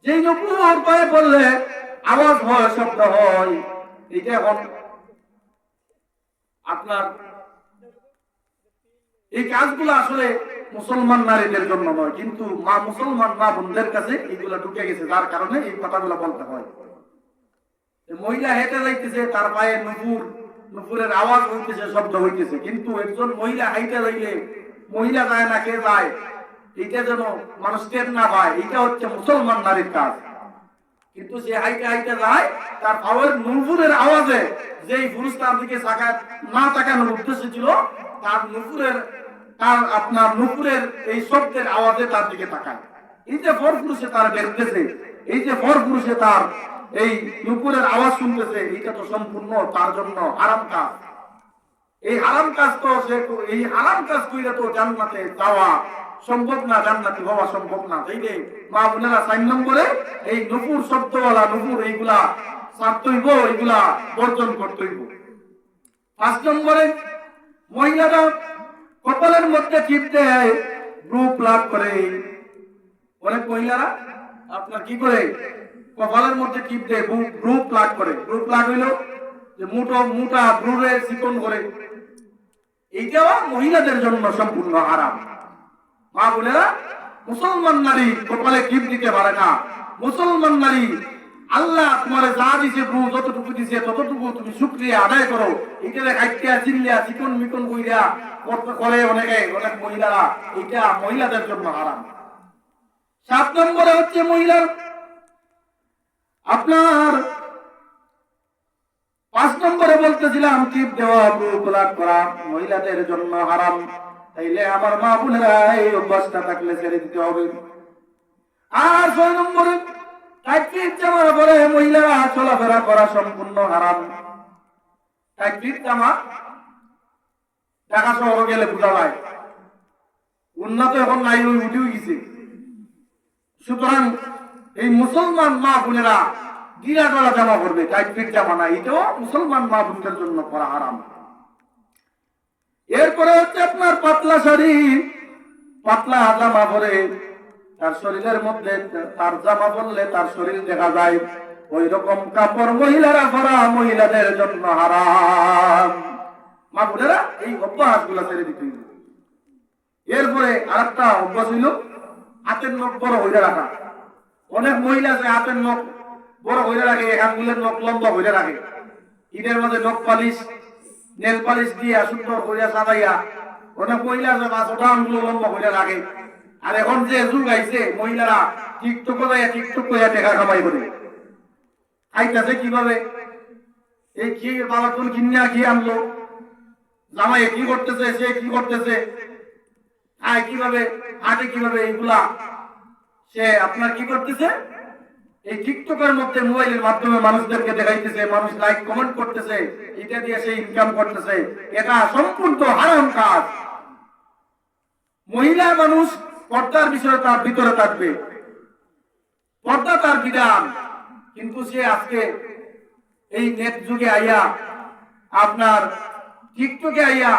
যেই নূপুর পায়ে পড়লে আওয়াজ হয়, শব্দ হয়, এটা এখন আপনার এই কাজগুলো আসলে মুসলমান নারীদের জন্য নয়, কিন্তু মুসলমান মা বোনদের কাছে এইগুলা ঢুকে গেছে, যার কারণে এই কথাগুলো বলতে হয়। মহিলা হেঁটে যাইতেছে, তার পায়ে নুপুরের আওয়াজ হইতেছে, শব্দ হইতেছে, কিন্তু একজন মহিলা হাইটে যাইলে মহিলা যায় না, কে যায়, এটা যেন মানুষ টের না পায়, এটা হচ্ছে মুসলমান নারীর কাজ। কিন্তু সে হাইটে হাইটে যায়, তার পাওয়ার নুপুরের আওয়াজে যেই পুরুষ তার দিকে না তাকানোর উদ্দেশ্য ছিল, তার আপনার নুপুরের এই শব্দের আওয়াজে তার দিকে তাকায়। এই যে পর পুরুষে তার দেখতেছে, এই যে পর পুরুষে তার এই নুপুরের আওয়াজ শুনতেছে, এটা তো সম্পূর্ণ তার জন্য হারাম কাজ। এই হারাম কাজ তো এই হারাম কাজ কইরা তো জান্নাতে যাওয়া সম্ভব না, জান্নাতি হওয়া সম্ভব না। তাই যে মা বোনেরা, 4 নম্বরে এই নুপুর শব্দওয়ালা নুপুর এইগুলা ছাড়তে হইব, এইগুলা বর্জন করতে হইব। 5 নম্বরে মহিলারা কপালের মধ্যে টিপ দেয়, গ্রুপ লাভ করে। অনেক মহিলারা আপনার কি করে, কপালের মধ্যে টিপ দেয়, গ্রুপ লাভ করে। গ্রুপ লাভ হইল যে মোটা ব্রুরে চিকন করে, এইটাও মহিলাদের জন্য সম্পূর্ণ হারাম। মা বোনেরা, মুসলমান নারী কপালে টিপ দিতে পারে না। মুসলমান নারী, আল্লাহ তোমার যা দিছে, ব্রু যতটুকু দিছে ততটুকু তুমি শুকরিয়া আদায় করো। এটা কাইটিয়া চিল্লিয়া চিকন মিকন কইরা করে অনেক মহিলারা, এটা মহিলাদের জন্য হারাম। 7 নম্বরে হচ্ছে মহিলার আপনার 5 নম্বরে বলতেছিলাম টিপ দেওয়া, গ্রুপ লাভ করা মহিলাদের জন্য হারাম। তাইলে আমার মা বোনেরা এই অভ্যাসটা থাকলে ছেড়ে দিতে হবে। আর 6 নম্বরে টাইট জামার পরে মহিলারা চলাফেরা করা সম্পূর্ণ হারাম। টাইট জামা ঢাকা শহরে গেলে বোঝা যায়, উন্নত এখন নাই, ওই উঠেও গেছে। সুতরাং এই মুসলমান মা বোনেরা গিরাটলা জামা করবে, টাইট জামা না, এটাও মুসলমান মা বোনদের জন্য করা হারাম। এরপরে হচ্ছে আপনার পাতলা শাড়ি, পাতলা জামা পরে তার শরীরের মধ্যে, তার জামা পরলে তার শরীর দেখা যায়, ওই রকম কাপড় মহিলারা পরা মহিলাদের জন্য হারাম। মা বোনেরা, এই অভ্যাস গুলা ছেড়ে দিতে হইল। এরপরে আরেকটা অভ্যাস হইল হাতের নখ বড় হইলে রাখা। অনেক মহিলা আছে হাতের নখ বড় হইলে রাখে, আঙ্গুলের নখ লম্বা হইলে রাখে, ঈদের মধ্যে নখ পালিশ নেল পালিশ দিয়া সুন্দর করিয়া সাজাইয়া অনেক মহিলা আছে 5টা আঙ্গুল লম্বা হইলে রাখে। আর এখন যে যুগ আইছে, মহিলারা টিকটক করিয়া টাকা কামাই করে খাইতেছে। কিভাবে? এই কি বাবা কোন কিনিয়া কি আনলো, জামাই কি করতেছে, সে কি করতেছে, খায় কিভাবে, হাটে কিভাবে, এইগুলা সে আপনার কি করতেছে, এই টিকটকের মধ্যে মোবাইলের মাধ্যমে মানুষদেরকে দেখাইতেছে, মানুষ লাইক কমেন্ট করতেছে, এটা দিয়ে সে ইনকাম করতেছে। এটা সম্পূর্ণ হারাম কাজ। মহিলা মানুষ পর্দার বিষয়ে তার ভিতরে থাকবে, পর্দা তার বিধান, কিন্তু সে আজকে এই নেট যুগে আইয়া আপনার টিকটকে আইয়া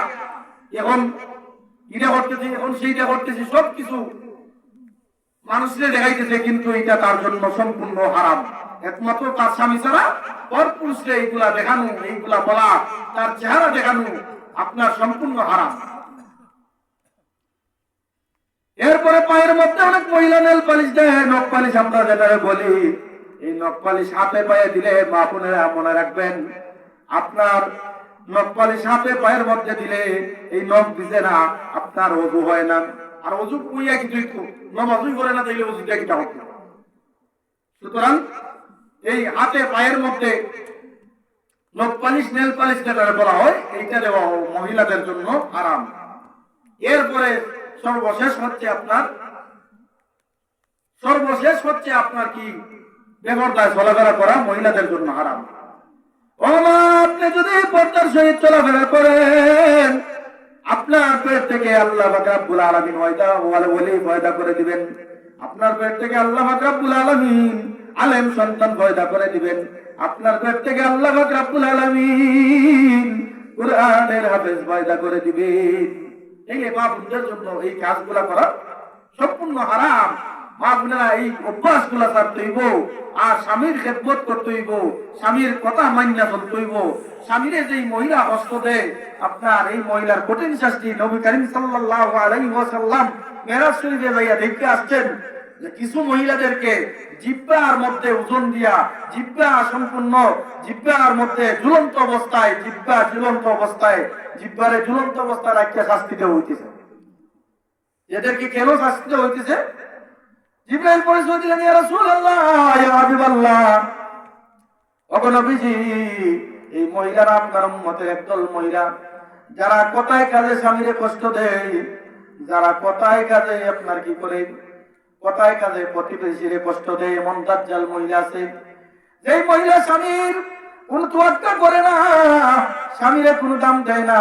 এখন এটা করতেছে, এখন সেইটা করতেছে, সবকিছু মানুষকে দেখাইতেছে, কিন্তু এটা তার জন্য সম্পূর্ণ হারাম। একমাত্র তার স্বামী ছাড়া পর পুরুষকে এইগুলা দেখানো, এইগুলা বলা, তার চেহারা দেখানো আপনার সম্পূর্ণ হারাম। এরপরে পায়ের মধ্যে অনেক মহিলা নেল পালিশ দেয়, নখ পালিশ আমরা যেটা বলি, এই নখ পালিশ হাতে পায়ে দিলে মা বোনেরা মনে রাখবেন, আপনার নখ পালিশ হাতে পায়ের মধ্যে দিলে এই নখ দিছে না, আপনার ওযু হয় না। আর ওযু কইয়া কিছুই নামাজই করে না, তাইলে ওযুটা কিটা হবে? সুতরাং এই হাতে পায়ের মধ্যে নখ পালিশ নেল পালিশ যেটা বলা হয়, এইটা দেওয়া মহিলাদের জন্য হারাম। এরপরে সর্বশেষ হচ্ছে আপনার কি বেপরদায় চলাফেরা করা মহিলাদের জন্য হারাম। ও মা, আপনি যদি পর্দার সহিত চলাফেরা করেন, আপনার পেট থেকে আল্লাহ পাক রব্বুল আলামিন পয়দা করে দিবেন। আপনার পেট থেকে আল্লাহ পাক রব্বুল আলামিন আলেম সন্তান পয়দা করে দিবেন। আপনার পেট থেকে আল্লাহ পাক রব্বুল আলামিন কুরআনের হাফেজ পয়দা করে দিবেন। এই মা বোনদের জন্য এই কাজগুলা করা সম্পূর্ণ হারাম। মা বোনেরা এই অভ্যাস গুলা ছাড়তে হইব, আর স্বামীর খেদমত করতে হইব, স্বামীর কথা মানিয়া চলতে হইব। স্বামীরে যেই মহিলা হস্ত দেয়, আপনার এই মহিলার কঠিন শাস্তি নবী করিম সাল্লাল্লাহু আলাইহি ওয়াসাল্লাম মেরাজ শরীফে যাইয়া দেখতে আসছেন যে কিছু মহিলাদেরকে জিহ্বার মধ্যে ওজন দিয়া, জিহ্বার মধ্যে ঝুলন্ত অবস্থায়, জিহ্বারে ঝুলন্ত অবস্থায় রাখিয়া শাস্তি দেওয়া হইতেছে। এদেরকে কেন শাস্তি দেওয়া হইতেছে? জিবরাইল পরিচয় দিলেন, ইয়া রাসূলুল্লাহ, ইয়া হাবিবাল্লাহ, ওগো নবীজি, এই মহিলারা আপনার উম্মতের একদল মহিলা, যারা কথায় কাজে স্বামীরে কষ্ট দেয়, যারা কথায় কাজে আপনার কি করে, কথায় কাজে প্রতিবেশীরে কষ্ট দেয়, এমন দাজ্জাল মহিলা আছে। যেই মহিলা স্বামীর কোন তোয়াক্কা করে না, স্বামীরে কোনো দাম দেয় না,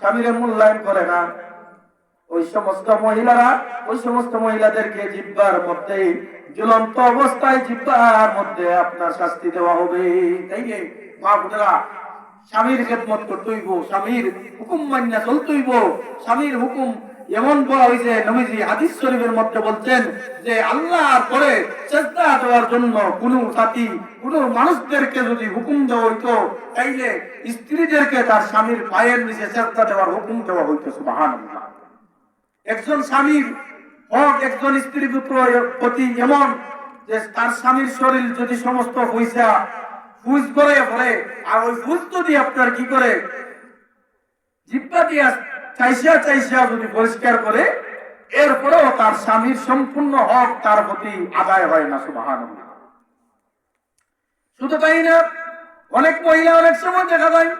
স্বামীরে মূল্যায়ন করে না, ওই সমস্ত মহিলাদেরকে জিহ্বার মধ্যে ঝুলন্ত অবস্থায় জিহ্বার মধ্যে আপনার শাস্তি দেওয়া হবে। তাই মা বোনেরা, স্বামীর খেদমত করতে হইব, স্বামীর হুকুম মানিয়া চলতে হইব। স্বামীর হুকুম এমন বলা হয়েছে, নবীজি হাদিস শরীফের মধ্যে বলছেন যে আল্লাহর পরে চেষ্টা দেওয়ার জন্য কোন জাতি, কোন মানুষদেরকে যদি হুকুম দেওয়া হইতো, তাইলে স্ত্রীদেরকে তার স্বামীর পায়ের নিচে চেষ্টা দেওয়ার হুকুম দেওয়া হইতো। সুবহানাল্লাহ। একজন স্বামীর হক একজন স্ত্রীর প্রতি এমন যে তার স্বামীর শরীর যদি সমস্ত পয়সা ফুজ করে ভরে, আর ওই ফুজ যদি আপনার কি করে জিহ্বা দিয়ে চাইসা যদি পরিষ্কার করে, এরপরেও তার স্বামীর সম্পূর্ণ হক তার প্রতি আদায় হয় না। সুবহানাল্লাহ। শুধু তাই না, অনেক মহিলা অনেক সময় দেখা যায়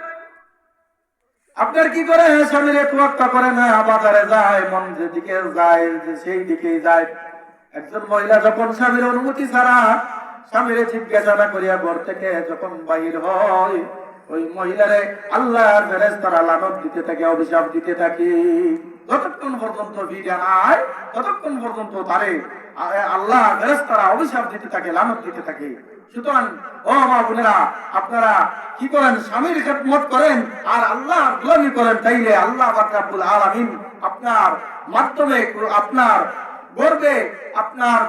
আপনার কি করে স্বামীরে তোয়াক্কা করে না, বাজারে যায়, মন যেদিকে যায় সেই দিকেই যায়। একজন মহিলা যখন স্বামীর অনুমতি ছাড়া স্বামীরে জিজ্ঞাসা করিয়া ঘর থেকে যখন বাহির হয়, ওই মহিলারে আল্লাহর ফেরেশতারা লানত দিতে থাকে, অভিশাপ দিতে থাকে। যতক্ষণ পর্যন্ত বিয়ে নাই, ততক্ষণ পর্যন্ত তারে আল্লাহ ফেরেশতারা অভিশাপ দিতে থাকে, লানত দিতে থাকে। সুতরাং ও মা বোনেরা, আপনারা কি করেন? স্বামীর খেদমত করেন আর আল্লাহর গোলামি করেন, তাইলে আল্লাহ পাক রব্বুল আলামিন আপনার মাধ্যমে আপনার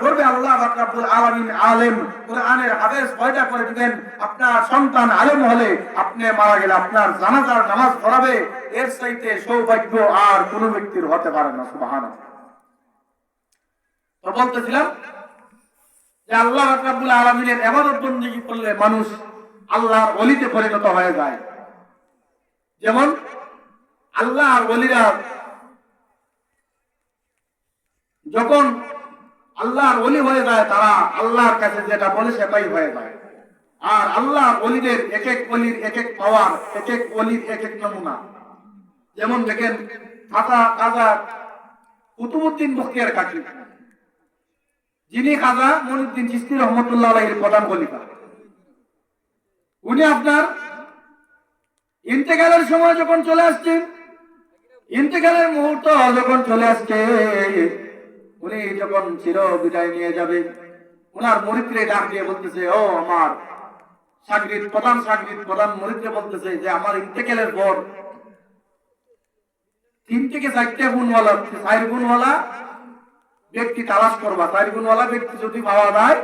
গর্বে আল্লাহ পাক রব্বুল আলামিন আলেম কোরআনের হাফেজ পয়দা করে দিবেন। আপনার সন্তান আলেম হলে, আপনি মারা গেলে আপনার জানাজার নামাজ পড়াবে, এর চাইতে সৌভাগ্য আর কোন ব্যক্তির হতে পারে না। সুবহানাল্লাহ। তো বলতেছিলাম যে আল্লাহ রাব্বুল আলামিনের ইবাদত বندگی করলে মানুষ আল্লাহর ওলিতে পরিণত হয়ে যায়। যেমন আল্লাহর ওলিরা যখন আল্লাহর ওলি হয়ে যায়, তারা আল্লাহর কাছে যেটা বলে সেটাই হয়ে যায়। আর আল্লাহর ওলিদের এক এক ওলির এক এক পাওয়ার, এক এক ওলির এক এক নমুনা। যেমন দেখেন খাজা কুতুবউদ্দিন বখতিয়ার কাকি, যিনি খাজা মঈনুদ্দিন চিশতি রহমতুল্লাহ আলাইহির প্রধান খলিফা। উনি আপনার ইন্তেকালের সময় যখন চলে আসছে, ইন্তেকালের মুহূর্ত যখন চলে আসছে, উনি যখন চির বিদায় নিয়ে যাবে, ওনার মুরিদরে ডাক দিয়ে বলতেছে, ও আমার শাগরিদ, প্রধান মুরিদরে বলতেছে যে আমার ইন্তেকালের পর 3 থেকে 4টা গুণওয়ালা, 4 গুণওয়ালা ব্যক্তি তালাশ করবা। 4 গুণওয়ালা ব্যক্তি যদি পাওয়া যায়,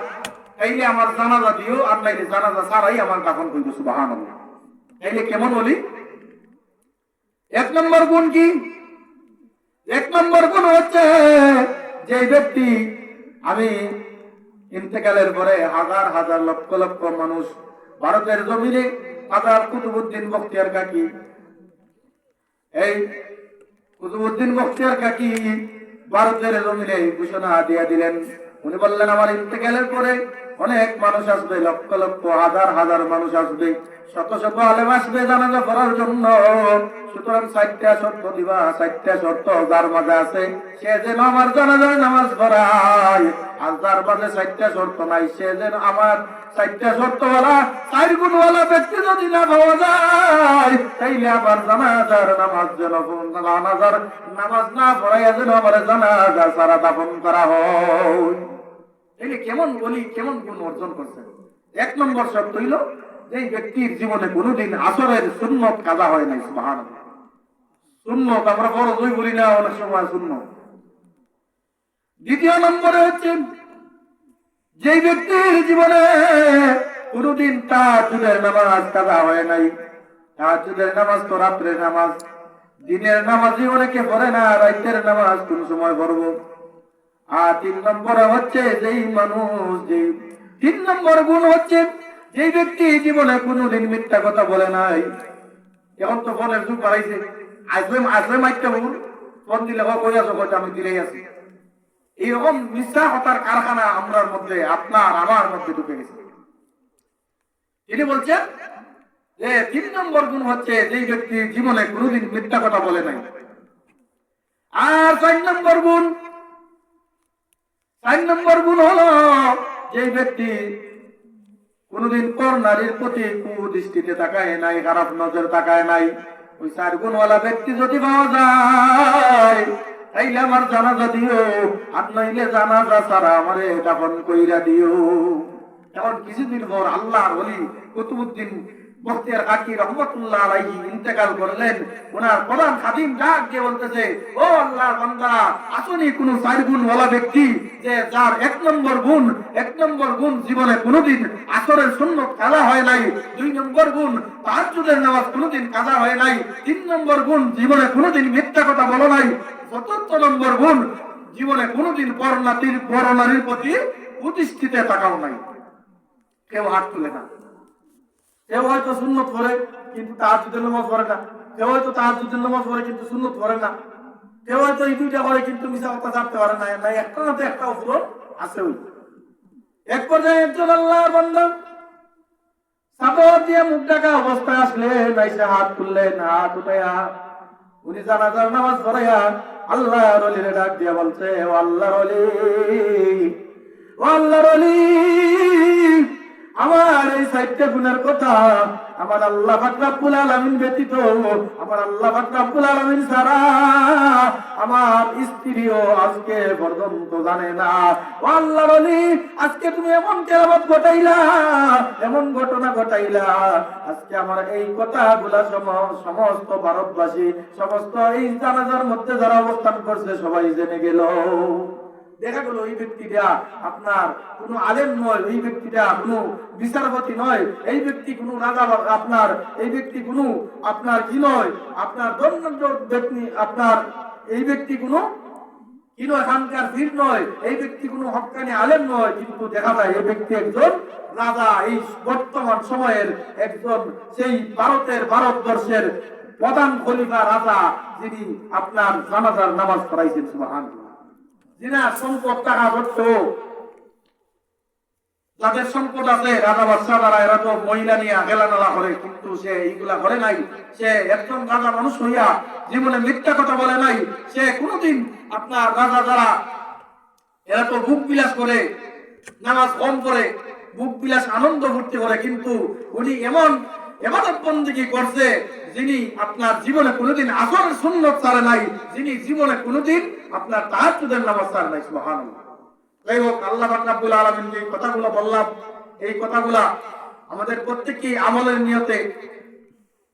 তাইলে আমার জানাজা দিও, আর নাইলে জানাজা ছাড়াই আমার দাফন করবে। সুবহানাল্লাহ। তাইলে কেমন বলি? 1 নম্বর গুণ কি? 1 নম্বর গুণ হচ্ছে যে ব্যক্তি, আমি ইন্তেকালের পরে হাজার হাজার লক্ষ লক্ষ মানুষ ভারতের জমিনে, খাজা কুতুবউদ্দিন বখতিয়ার কাকি, এই কুতুবউদ্দিন বখতিয়ার কাকি ভারতের জমিনে ঘোষণা দিয়ে দিলেন। উনি বললেন, আমার ইন্তেকালের পরে অনেক মানুষ আসবে, লক্ষ লক্ষ হাজার হাজার মানুষ আসবে, শত শত আলেম আসবে জানাজা পড়ার জন্য, সুতরাং 4টা শর্ত দিবা, 4টা শর্ত যার মাঝে আছে সে যেন আমার জানাজার নামাজ পড়ায়, আর যার মাঝে 4টা শর্ত নাই সে যেন আমার 4টা শর্তওয়ালা 4 গুণওয়ালা ব্যক্তি যদি না পাওয়া যায় তাইলে আমার জানাজার নামাজ যেন জানাজার নামাজ না পড়াইয়া যেন আমার জানাজা সারা দাফন করা হয়। তাইলে কেমন বলি, কেমন গুণ অর্জন করছে। 1 নম্বর শর্ত হইল যে ব্যক্তির জীবনে কোনোদিন আসরের সুন্নত কাজা হয় নাই। সুবহানাল্লাহ। সুন্নত আমরা বড় দুই বলি না, অনেক সময় সুন্নত। 2 নম্বরে হচ্ছে যে ব্যক্তির জীবনে কোনোদিন তাহাজ্জুদের নামাজ কাজা হয় নাই। তাহাজ্জুদের নামাজ তো রাত্রের নামাজ, দিনের নামাজই অনেকে পড়ে না, রাতের নামাজ কোন সময় পড়বো। আর 3 নম্বরে হচ্ছে যেই মানুষ, যে 3 নম্বর গুণ হচ্ছে যে ব্যক্তি জীবনে কোনোদিন মিথ্যা কথা বলে নাই। এখন তো ফোনের যুগ বাড়াইছে, আসবে মাইকটা বলুন, ফোন দিলে কই আছো, কইতে আমি দিলেই আছি। এইরকম মিথ্যা কথার কারখানা আমরার মধ্যে, আপনার আমার মধ্যে ঢুকে গেছে। তিনি বলছেন যে 3 নম্বর গুণ হচ্ছে যে ব্যক্তি জীবনে কোনোদিন মিথ্যা কথা বলে নাই। আর 4 নম্বর গুণ হলো যে ব্যক্তি কোনদিন পর নারীর প্রতি কুদৃষ্টিতে তাকায় নাই, খারাপ নজর তাকায় নাই। ওই 4 গুণওয়ালা ব্যক্তি যদি পাওয়া যায় তাইলে আমার জানাজা দিও, আর নইলে জানাজা ছাড়া আমারে দাফন কইরা দিও। এখন কিছুদিন পর আল্লাহর ওলি কুতুবউদ্দিন বখতিয়ার কাকি রহমাতুল্লাহ আলাইহি ইন্তেকাল করলেন। ওনার প্রধান খাদিম ডাক দিয়ে বলতেছে, ও আল্লাহর বান্দা, আসনি কোন 4 গুণওয়ালা ব্যক্তি যে যার 1 নম্বর গুণ জীবনে কোনোদিন আসরের সুন্নত কাজা হয় নাই, 2 নম্বর গুণ তাহাজ্জুদের নামাজ কোনোদিন কাজা হয় নাই, 3 নম্বর গুণ জীবনে কোনোদিন মিথ্যা কথা বলো নাই, 4র্থ নম্বর গুণ জীবনে কোনোদিন পরনারীর প্রতি প্রতিষ্ঠিতে তাকাও নাই। কেউ হাত তুলে না। কেউ হয়তো সুন্নত পড়ে কিন্তু তাহাজ্জুদের নামাজ পড়ে না, কেউ হয়তো তাহাজ্জুদের নামাজ পড়ে কিন্তু সুন্নত পড়ে না, কেউ হয়তো এই 2টা করে কিন্তু মিশা কথা চাপতে পারে না। নাই একটা না একটা উপর আছে। ওই এক পর্যায়ে একজন আল্লাহর বান্দা চাদর দিয়ে মুখ ঢাকা অবস্থায় আসলেন, আইসা হাত তুললেন, হাত উঠাইয়া উনি জানাজার নামাজ পড়াইয়া আল্লাহর ওলিরে ডাক দিয়া বলছে, ও আল্লাহর ওলি, ও আল্লাহর ওলি, আমার এই 4টা গুণের কথা আমার আল্লাহ পাক রব্বুল আলামিন ব্যতীত, আমার আল্লাহ পাক রব্বুল আলামিন ছাড়া আমার স্ত্রীও আজকে পর্যন্ত জানে না। ও আল্লাহর ওলি, আজকে তুমি এমন কেরামত ঘটাইলা, এমন ঘটনা ঘটাইলা, আজকে আমার এই কথাগুলা সমস্ত ভারতবাসী, সমস্ত এই জানাজার মধ্যে যারা অবস্থান করছে সবাই জেনে গেল। দেখা গেল এই ব্যক্তিটা আপনার কোন আলেম নয়, এই ব্যক্তিটা কোন বিচারপতি নয়, এই ব্যক্তি কোন রাজা, আপনার এই ব্যক্তি কোন আপনার কি নয়, আপনার দণ্ডাঢ্য ব্যক্তি, আপনার এই ব্যক্তি কোন কি নয়, খানকার পীর নয়, এই ব্যক্তি কোন হক্কানি আলেম নয়, কিন্তু দেখা যায় এই ব্যক্তি একজন রাজা, এই বর্তমান সময়ের একজন সেই ভারতবর্ষের প্রধান খলিফা রাজা, যিনি আপনার জানাজার নামাজ পড়াইছেন। সুবহানাল্লাহ। যিনি সম্পদ টাকা করত, যাদের সম্পদ আছে রাজা বাদশাহ দ্বারা, এরা তো মহিলা নিয়ে খেলানালা করে, কিন্তু সে এইগুলা করে নাই। সে একজন রাজা মানুষ হইয়া জীবনে মিথ্যা কথা বলে নাই। সে কোনোদিন আপনার রাজা দ্বারা, এরা তো বুক বিলাস করে, নামাজ কম করে, বুক বিলাস আনন্দ ফুর্তি করে, কিন্তু উনি এমন ইবাদত বন্দেগী করছে যিনি আপনার জীবনে কোনোদিন আসরের সুন্নত ছাড়ে নাই, যিনি জীবনে কোনোদিন আপনার তাহাজ্জুদের নামাজ ছাড়ে নাই। সুবহানাল্লাহ। যাই হোক, আল্লাহ পাক রব্বুল আলামিন যে কথাগুলো বললাম, এই কথাগুলা আমাদের প্রত্যেককেই আমলের নিয়তে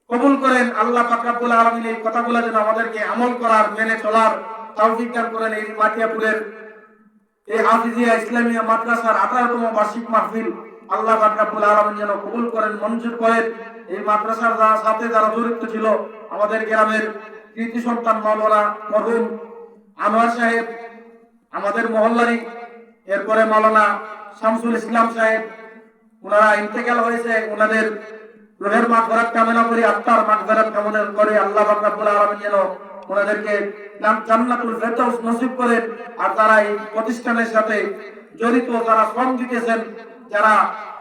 কবুল করেন। আল্লাহ পাক রব্বুল আলামিন এই কথাগুলো যেন আমাদেরকে আমল করার, মেনে চলার তৌফিক দান করেন। এই মাটিয়াপুরের এই হাফিজিয়া ইসলামিয়া মাদ্রাসার 18তম বার্ষিক মাহফিল আল্লাহ পাক রব্বুল আলামিন যেন কবুল করেন, মঞ্জুর করেন। এই মাদ্রাসার সাথে যারা জড়িত ছিল, আমাদের গ্রামের কৃতি সন্তান মাওলানা মরহুম আনোয়ার সাহেব, আমাদের মহল্লারই, এরপরে মাওলানা শামসুল ইসলাম সাহেব, ওনারা ইন্তেকাল হয়েছে। ওনাদের রুহের মাগফিরাত কামনা করি, আত্মার মাগফিরাত কামনা করি। আল্লাহ পাক রব্বুল আলামিন যেন ওনাদেরকে জান্নাতুল ফেরদাউস নসিব করেন। আর যারা এই প্রতিষ্ঠানের সাথে জড়িত, যারা শ্রম দিতেছেন, যারা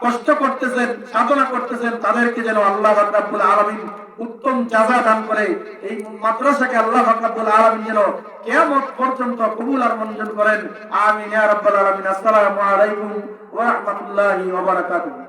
কষ্ট করতেছেন, সাধনা করতেছেন, তাদেরকে যেন আল্লাহ পাক রব্বুল আলামিন উত্তম জাযা দান করে এই মাদ্রাসাকে আল্লাহ পাক রব্বুল আলামিন যেন কিয়ামত পর্যন্ত কবুল আর মঞ্জুর করেন। আমিন ইয়া রাব্বাল আলামিন। আসসালামু আলাইকুম ওয়া রাহমাতুল্লাহি ওয়া বারাকাতুহু।